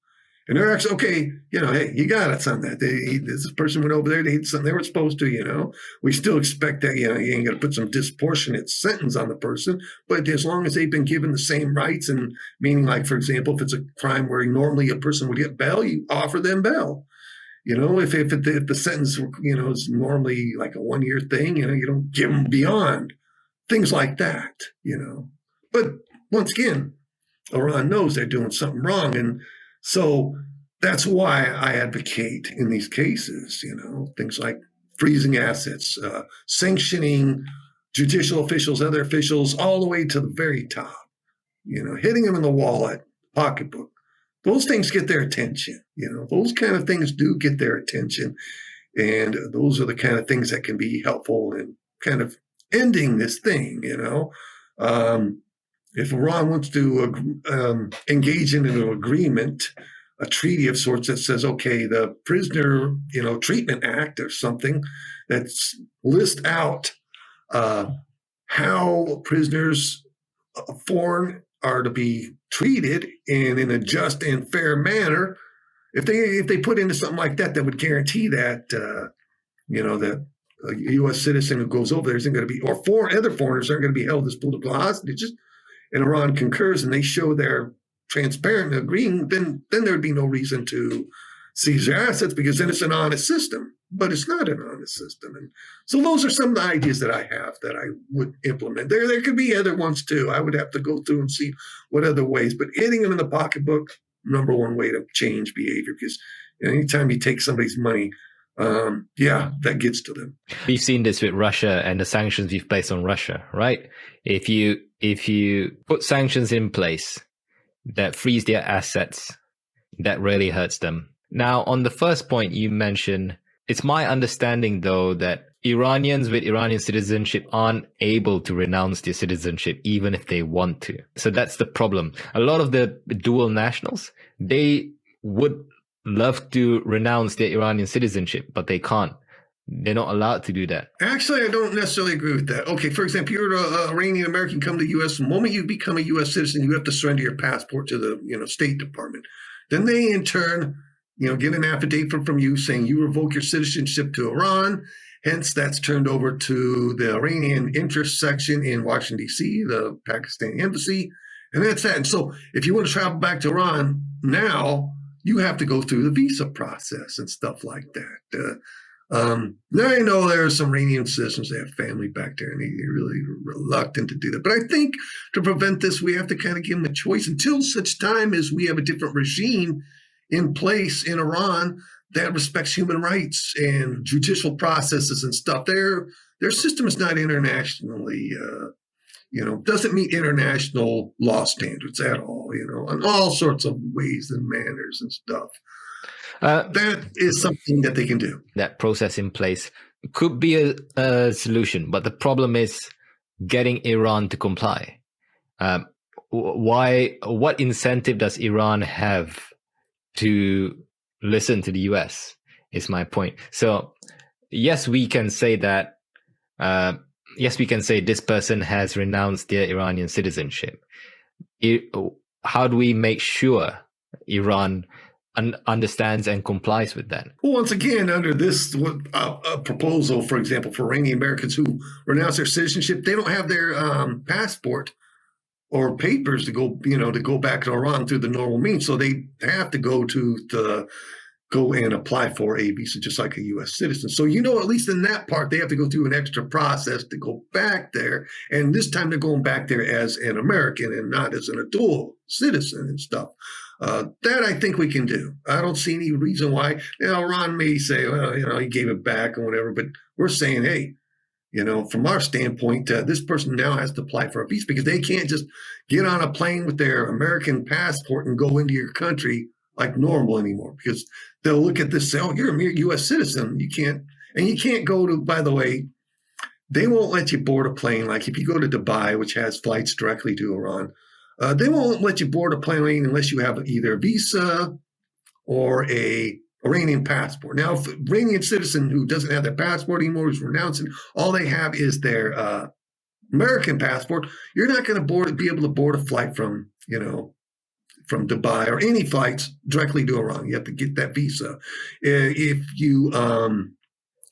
and they're actually, okay, hey, you got us on that. This person went over there, they did something they were supposed to, we still expect that, you ain't got to put some disproportionate sentence on the person, but as long as they've been given the same rights, and meaning, like, for example, if it's a crime where normally a person would get bail, you offer them bail. If the sentence, is normally like a 1-year thing, you don't give them beyond. Things like that, But once again, Iran knows they're doing something wrong. And so that's why I advocate in these cases, things like freezing assets, sanctioning judicial officials, other officials, all the way to the very top, hitting them in the wallet, pocketbook. Those things get their attention, those kind of things do get their attention. And those are the kind of things that can be helpful in kind of ending this thing, If Iran wants to engage in an agreement, a treaty of sorts that says, okay, the Prisoner, Treatment Act or something that's list out how prisoners foreign are to be treated in a just and fair manner. If they put into something like that, that would guarantee that that a U.S. citizen who goes over there isn't going to be, or other foreigners aren't going to be held as political hostages. and Iran concurs and they show they're transparent and agreeing, then there'd be no reason to seize their assets because then it's an honest system. But it's not an honest system. And so those are some of the ideas that I have that I would implement. There could be other ones too. I would have to go through and see what other ways. But hitting them in the pocketbook, number one way to change behavior, because anytime you take somebody's money, that gets to them. We've seen this with Russia and the sanctions we've placed on Russia, right? If you put sanctions in place that freeze their assets, that really hurts them. Now, on the first point you mentioned, it's my understanding, though, that Iranians with Iranian citizenship aren't able to renounce their citizenship even if they want to. So that's the problem. A lot of the dual nationals, they would love to renounce their Iranian citizenship, but they can't. They're not allowed to do that. Actually, I don't necessarily agree with that. Okay, for example, you're an Iranian American, come to the U.S. The moment you become a U.S. citizen, you have to surrender your passport to the State Department. Then they, in turn, get an affidavit from you saying you revoke your citizenship to Iran. Hence, that's turned over to the Iranian interest section in Washington, D.C., the Pakistani embassy, and that's that. And so if you want to travel back to Iran now, you have to go through the visa process and stuff like that. Now I know there are some Iranian citizens that have family back there, and they're really reluctant to do that. But I think to prevent this, we have to kind of give them a choice until such time as we have a different regime in place in Iran that respects human rights and judicial processes and stuff. Their system is not internationally, doesn't meet international law standards at all, in all sorts of ways and manners and stuff. That is something that they can do. That process in place could be a solution, but the problem is getting Iran to comply. What incentive does Iran have to listen to the US is my point. So yes, we can say that, this person has renounced their Iranian citizenship. How do we make sure Iran understands and complies with that? Well, once again, under this proposal, for example, for Iranian Americans who renounce their citizenship, they don't have their passport or papers to go back to Iran through the normal means. So they have to go and apply for a visa just like a U.S. citizen. So, at least in that part, they have to go through an extra process to go back there. And this time they're going back there as an American and not as a dual citizen and stuff. That I think we can do. I don't see any reason why. Iran may say, well, he gave it back or whatever, but we're saying, hey, from our standpoint, this person now has to apply for a visa because they can't just get on a plane with their American passport and go into your country like normal anymore, because they'll look at this and say, oh, you're a mere U.S. citizen. You can't go to, by the way, they won't let you board a plane. Like if you go to Dubai, which has flights directly to Iran, they won't let you board a plane unless you have either a visa or a Iranian passport. Now, if an Iranian citizen who doesn't have their passport anymore is renouncing, all they have is their American passport, you're not going to be able to board a flight from Dubai or any flights directly to Iran. You have to get that visa. If you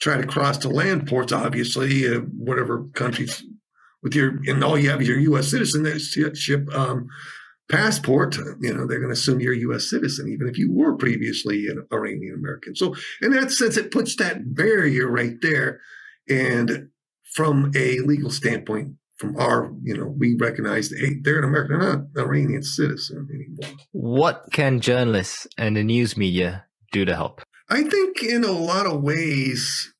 try to cross to land ports, obviously, whatever countries and all you have is your U.S. citizenship passport, they're going to assume you're a U.S. citizen, even if you were previously an Iranian American. So in that sense, it puts that barrier right there. And from a legal standpoint, from our, we recognize that, hey, they're an American, they're not an Iranian citizen anymore. What can journalists and the news media do to help? I think in a lot of ways,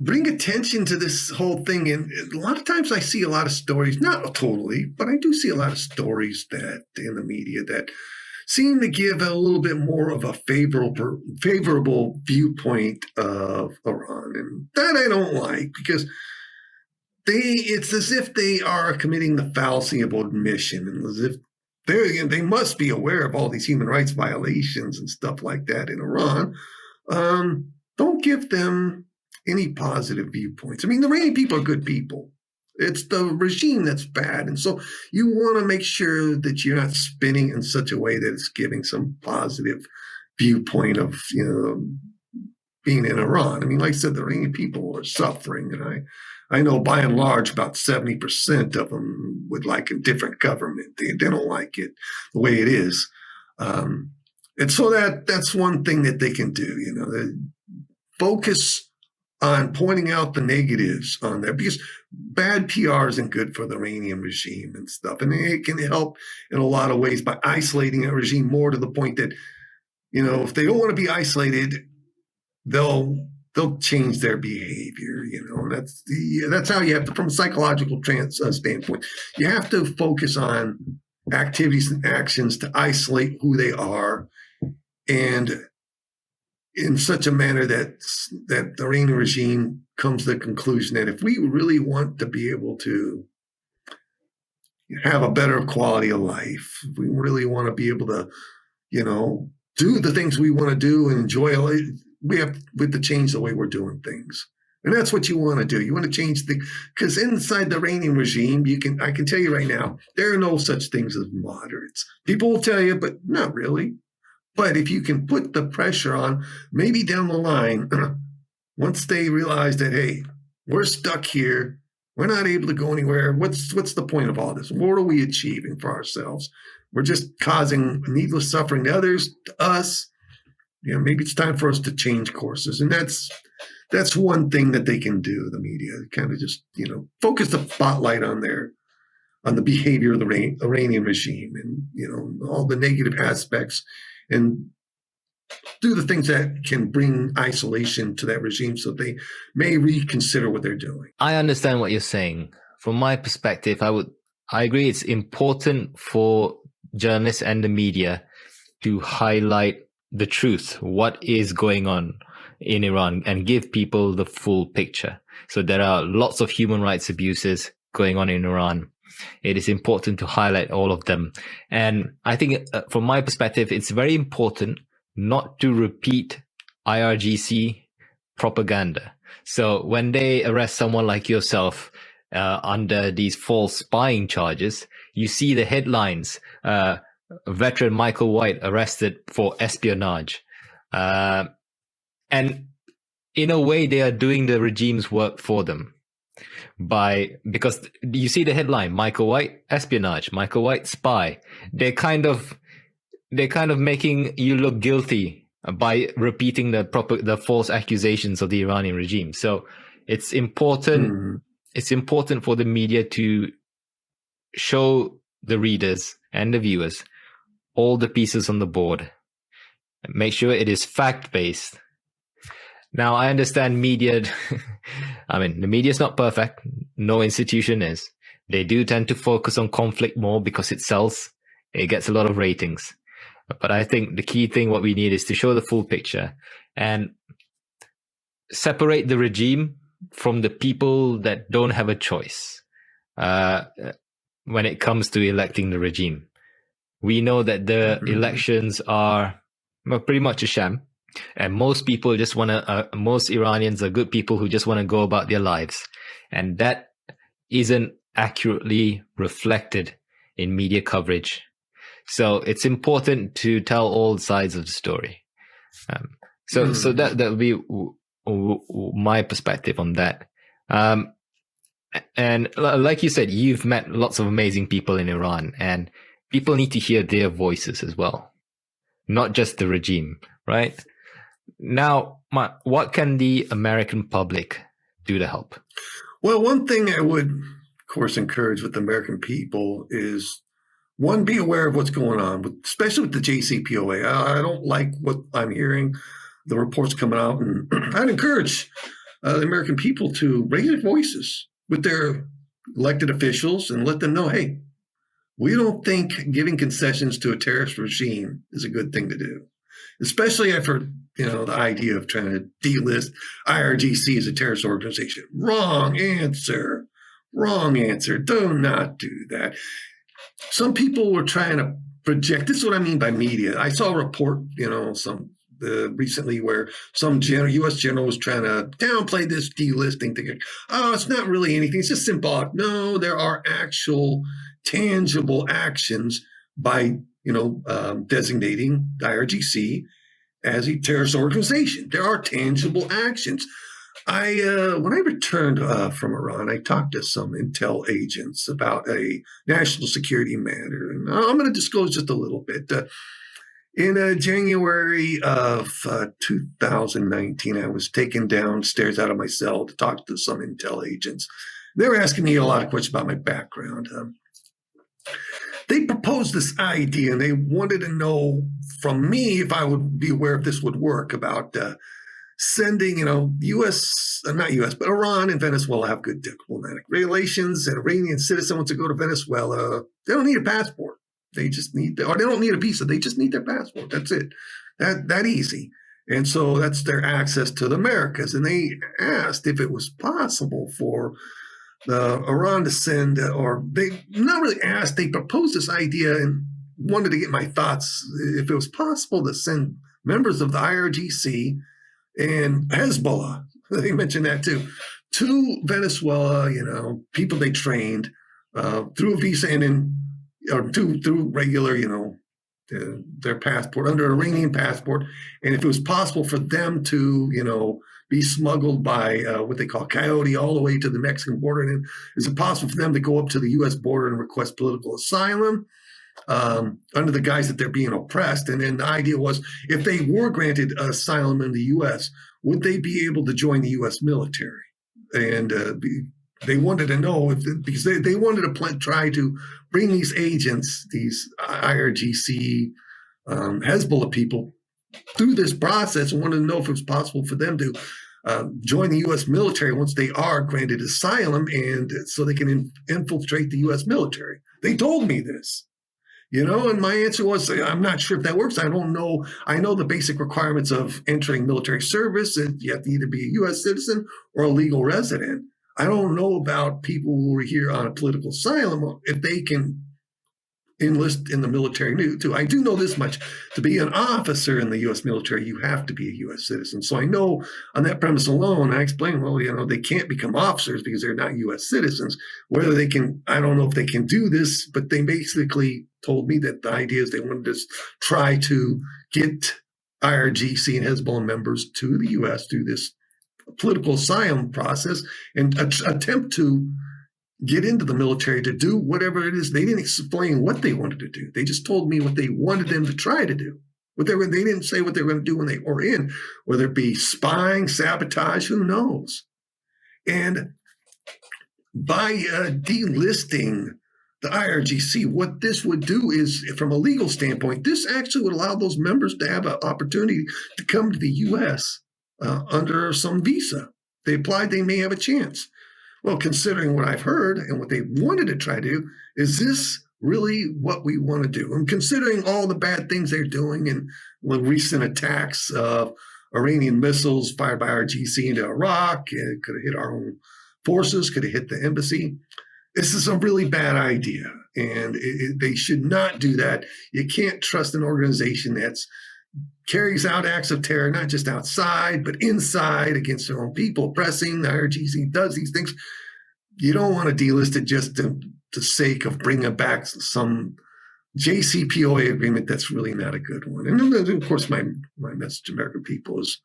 bring attention to this whole thing. And a lot of times I see a lot of stories, not totally, but I do see a lot of stories that in the media that seem to give a little bit more of a favorable viewpoint of Iran. And that I don't like, because it's as if they are committing the fallacy of admission, and as if they must be aware of all these human rights violations and stuff like that in Iran. Don't give them any positive viewpoints. I mean, the Iranian people are good people. It's the regime that's bad. And so you want to make sure that you're not spinning in such a way that it's giving some positive viewpoint of, being in Iran. I mean, like I said, the Iranian people are suffering, and I know by and large about 70% of them would like a different government. They don't like it the way it is. And so that's one thing that they can do, they focus on pointing out the negatives on there, because bad PR isn't good for the Iranian regime and stuff. And it can help in a lot of ways by isolating a regime more, to the point that, if they don't want to be isolated, they'll change their behavior, and that's how you have to, from a psychological standpoint, you have to focus on activities and actions to isolate who they are, and in such a manner that the Iranian regime comes to the conclusion that if we really want to be able to have a better quality of life, if we really want to be able to, do the things we want to do and enjoy it, we have to change the way we're doing things. And that's what you want to do. You want to change because inside the Iranian regime, I can tell you right now, there are no such things as moderates. People will tell you, but not really. But if you can put the pressure on, maybe down the line, once they realize that, hey, we're stuck here, we're not able to go anywhere, what's the point of all this? What are we achieving for ourselves? We're just causing needless suffering to others, to us. Maybe it's time for us to change courses. And that's one thing that they can do, the media, kind of just, focus the spotlight on the behavior of the Iranian regime and, all the negative aspects, and do the things that can bring isolation to that regime so they may reconsider what they're doing. I understand what you're saying. From my perspective, I agree it's important for journalists and the media to highlight the truth, what is going on in Iran, and give people the full picture. So there are lots of human rights abuses going on in Iran. It is important to highlight all of them. And I think from my perspective, it's very important not to repeat IRGC propaganda. So when they arrest someone like yourself under these false spying charges, you see the headlines, veteran Michael White arrested for espionage. And in a way, they are doing the regime's work for them. Because you see the headline, Michael White espionage, Michael White spy. They're kind of making you look guilty by repeating the false accusations of the Iranian regime. So it's important. It's important for the media to show the readers and the viewers all the pieces on the board. Make sure it is fact-based. Now, I understand media, the media is not perfect. No institution is. They do tend to focus on conflict more because it sells. It gets a lot of ratings. But I think the key thing, what we need is to show the full picture and separate the regime from the people that don't have a choice when it comes to electing the regime. We know that the elections are pretty much a sham. And most people just most Iranians are good people who just want to go about their lives. And that isn't accurately reflected in media coverage. So it's important to tell all sides of the story. So that would be my perspective on that. And like you said, you've met lots of amazing people in Iran, and people need to hear their voices as well, not just the regime, right? Now, what can the American public do to help? Well, one thing I would, of course, encourage with the American people is, one, be aware of what's going on, especially with the JCPOA. I don't like what I'm hearing, the reports coming out, and I'd encourage the American people to raise their voices with their elected officials and let them know, hey, we don't think giving concessions to a terrorist regime is a good thing to do. Especially after, the idea of trying to delist IRGC as a terrorist organization. Wrong answer. Do not do that. Some people were trying to project. This is what I mean by media. I saw a report, recently where some U.S. general was trying to downplay this delisting thing. Oh, it's not really anything. It's just symbolic. No, there are actual tangible actions by designating the IRGC as a terrorist organization. There are tangible actions. When I returned from Iran, I talked to some intel agents about a national security matter, and I'm going to disclose just a little bit. In January of 2019, I was taken downstairs out of my cell to talk to some intel agents. They were asking me a lot of questions about my background. They proposed this idea, and they wanted to know from me if I would be aware if this would work about sending, U.S., not U.S., but Iran and Venezuela have good diplomatic relations. An Iranian citizen wants to go to Venezuela. They don't need a passport. They just need, or they don't need a visa. They just need their passport. That's it. That easy. And so that's their access to the Americas. And they asked if it was possible for Iran to send, or they not really asked, they proposed this idea and wanted to get my thoughts if it was possible to send members of the IRGC and Hezbollah, they mentioned that too, to Venezuela, people they trained through a visa and through regular, their passport, under an Iranian passport. And if it was possible for them to, be smuggled by what they call coyote all the way to the Mexican border, and is it possible for them to go up to the U.S. border and request political asylum under the guise that they're being oppressed? And then the idea was, if they were granted asylum in the U.S., would they be able to join the U.S. military? And they wanted to know because they wanted to try to bring these agents, these IRGC, Hezbollah people, through this process, and wanted to know if it was possible for them to join the U.S. military once they are granted asylum, and so they can infiltrate the U.S. military. They told me this. And my answer was, I'm not sure if that works. I don't know. I know the basic requirements of entering military service. You have to either be a U.S. citizen or a legal resident. I don't know about people who are here on a political asylum, if they can enlist in the military too. I do know this much. To be an officer in the U.S. military, you have to be a U.S. citizen. So I know on that premise alone, I explained, well, they can't become officers because they're not U.S. citizens. Whether they can, I don't know if they can do this, but they basically told me that the idea is they wanted to try to get IRGC and Hezbollah members to the U.S. through this political asylum process and attempt to get into the military to do whatever it is. They didn't explain what they wanted to do. They just told me what they wanted them to try to do. They didn't say what they were going to do when they were in, whether it be spying, sabotage, who knows. And by delisting the IRGC, what this would do is, from a legal standpoint, this actually would allow those members to have an opportunity to come to the U.S. Under some visa. They applied, they may have a chance. Well, considering what I've heard and what they wanted to try to do, is this really what we want to do? And considering all the bad things they're doing and the recent attacks of Iranian missiles fired by IRGC into Iraq, it could have hit our own forces, could have hit the embassy. This is a really bad idea, and they should not do that. You can't trust an organization that's carries out acts of terror, not just outside, but inside against their own people, oppressing. The IRGC does these things. You don't want to delist it just to sake of bringing back some JCPOA agreement that's really not a good one. And then, of course, my message to American people is,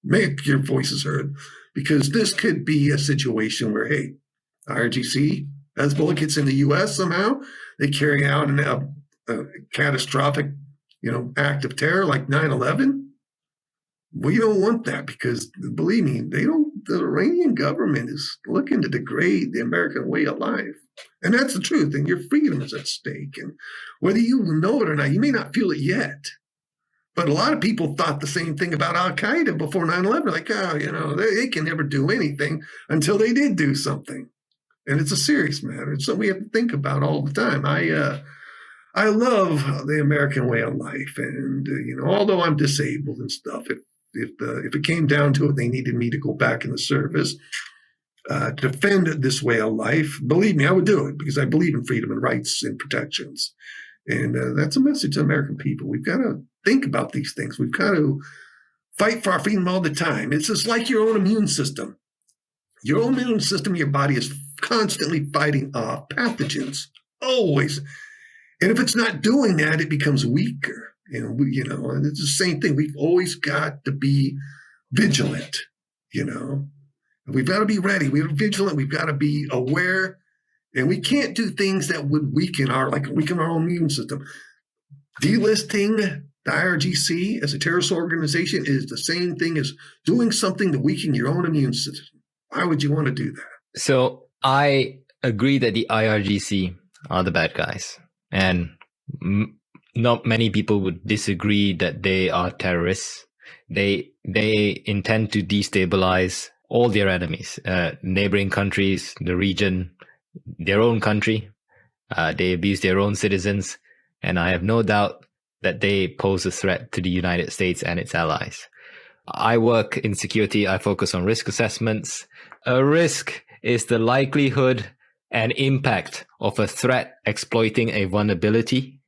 make your voices heard, because this could be a situation where, hey, IRGC, Hezbollah gets in the U.S. somehow, they carry out a catastrophic act of terror like 9/11. We don't want that, because believe me, the Iranian government is looking to degrade the American way of life. And that's the truth. And your freedom is at stake. And whether you know it or not, you may not feel it yet. But a lot of people thought the same thing about Al-Qaeda before 9/11. Like, they can never do anything until they did do something. And it's a serious matter. It's something we have to think about all the time. I love the American way of life, and although I'm disabled and stuff, if it came down to it, they needed me to go back in the service, defend this way of life. Believe me, I would do it, because I believe in freedom and rights and protections, and that's a message to American people. We've got to think about these things. We've got to fight for our freedom all the time. It's just like your own immune system. Your own immune system, your body is constantly fighting off pathogens, always. And if it's not doing that, it becomes weaker. And it's the same thing. We've always got to be vigilant. We've got to be ready. We're vigilant. We've got to be aware, and we can't do things that would weaken our own immune system. Delisting the IRGC as a terrorist organization is the same thing as doing something to weaken your own immune system. Why would you want to do that? So I agree that the IRGC are the bad guys, and not many people would disagree that they are terrorists. They intend to destabilize all their enemies, neighboring countries, the region, their own country. They abuse their own citizens, and I have no doubt that they pose a threat to the United States and its allies. I work in security. I focus on risk assessments. A risk is the likelihood and impact of a threat exploiting a vulnerability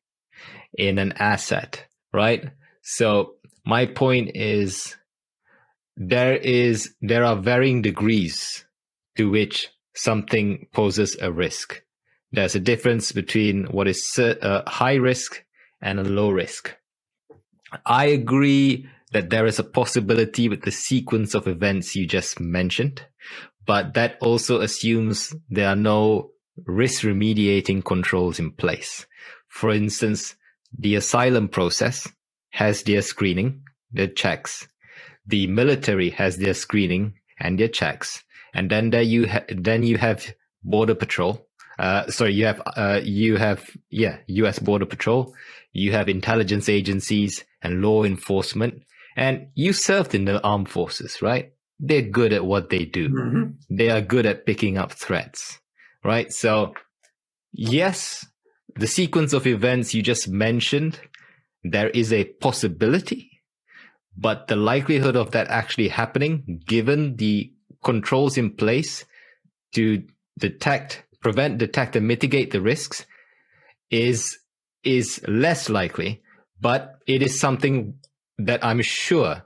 in an asset, right? So my point is there are varying degrees to which something poses a risk. There's a difference between what is a high risk and a low risk. I agree that there is a possibility with the sequence of events you just mentioned, but that also assumes there are no risk remediating controls in place. For instance, the asylum process has their screening, their checks. The military has their screening and their checks. And then you have Border Patrol. You have U.S. Border Patrol. You have intelligence agencies and law enforcement. And you served in the armed forces, right? They're good at what they do. Mm-hmm. They are good at picking up threats, right? So yes, the sequence of events you just mentioned, there is a possibility, but the likelihood of that actually happening, given the controls in place to prevent, detect, and mitigate the risks, is less likely. But it is something that I'm sure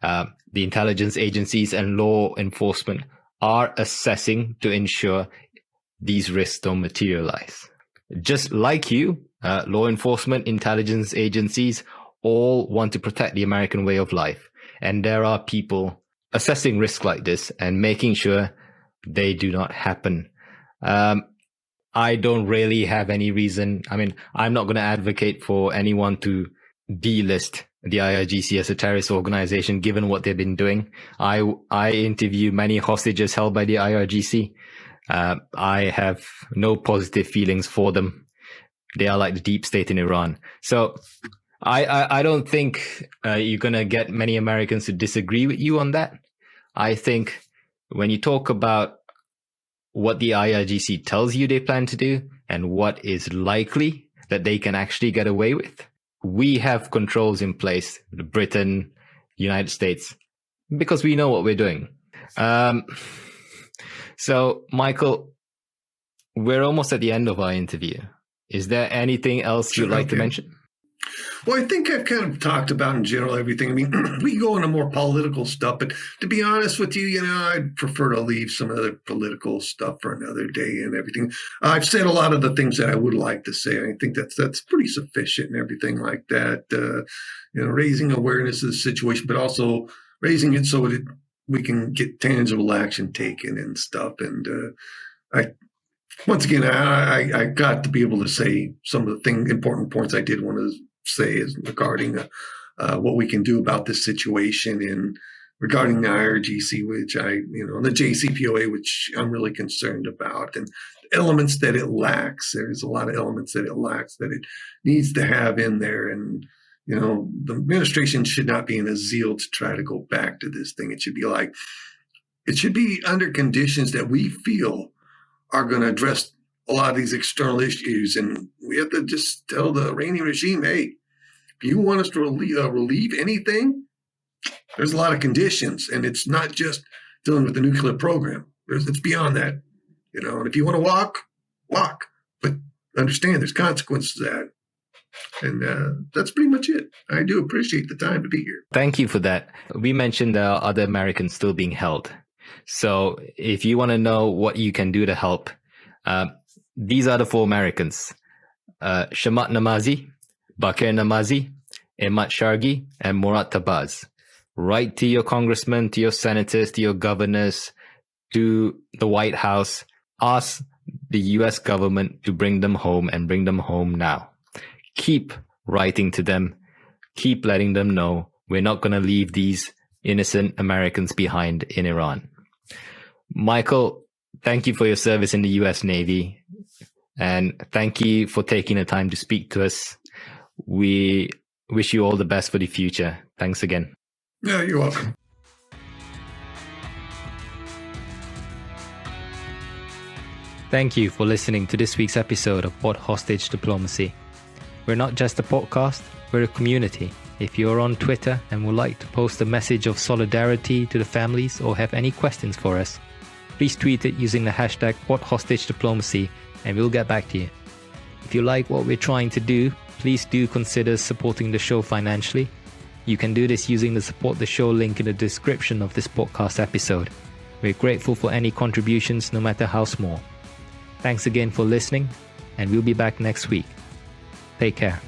the intelligence agencies and law enforcement are assessing to ensure these risks don't materialize. Just like you, law enforcement, intelligence agencies all want to protect the American way of life. And there are people assessing risks like this and making sure they do not happen. I don't really have any reason. I mean, I'm not going to advocate for anyone to delist the IRGC as a terrorist organization, given what they've been doing. I interview many hostages held by the IRGC. I have no positive feelings for them. They are like the deep state in Iran. So I don't think you're going to get many Americans to disagree with you on that. I think when you talk about what the IRGC tells you they plan to do and what is likely that they can actually get away with, we have controls in place, Britain, United States, because we know what we're doing. So, Michael, we're almost at the end of our interview. Is there anything else you'd like to mention? Well, I think I've kind of talked about in general everything. I mean, we go into more political stuff, but to be honest with you, I'd prefer to leave some of the political stuff for another day and everything. I've said a lot of the things that I would like to say. I think that's pretty sufficient and everything like that. Raising awareness of the situation, but also raising it so that we can get tangible action taken and stuff. And once again, I got to be able to say some of the important points I did want to say is regarding what we can do about this situation and regarding the IRGC, which the JCPOA, which I'm really concerned about, and elements that it lacks. There's a lot of elements that it lacks that it needs to have in there. And, the administration should not be in a zeal to try to go back to this thing. It should be under conditions that we feel are going to address a lot of these external issues. And we have to just tell the Iranian regime, hey, if you want us to relieve anything, there's a lot of conditions. And it's not just dealing with the nuclear program. It's beyond that. And if you want to walk. But understand there's consequences to that. And that's pretty much it. I do appreciate the time to be here. Thank you for that. We mentioned there are other Americans still being held. So if you want to know what you can do to help, these are the 4 Americans: Shamat Namazi, Bakir Namazi, Emad Shargi, and Murat Tabaz. Write to your congressmen, to your senators, to your governors, to the White House. Ask the US government to bring them home and bring them home now. Keep writing to them. Keep letting them know we're not going to leave these innocent Americans behind in Iran. Michael, thank you for your service in the US Navy. And thank you for taking the time to speak to us. We wish you all the best for the future. Thanks again. Yeah, you're welcome. Thank you for listening to this week's episode of Port Hostage Diplomacy. We're not just a podcast, we're a community. If you're on Twitter and would like to post a message of solidarity to the families or have any questions for us, please tweet it using the hashtag PortHostageDiplomacy and we'll get back to you. If you like what we're trying to do, please do consider supporting the show financially. You can do this using the Support the Show link in the description of this podcast episode. We're grateful for any contributions, no matter how small. Thanks again for listening, and we'll be back next week. Take care.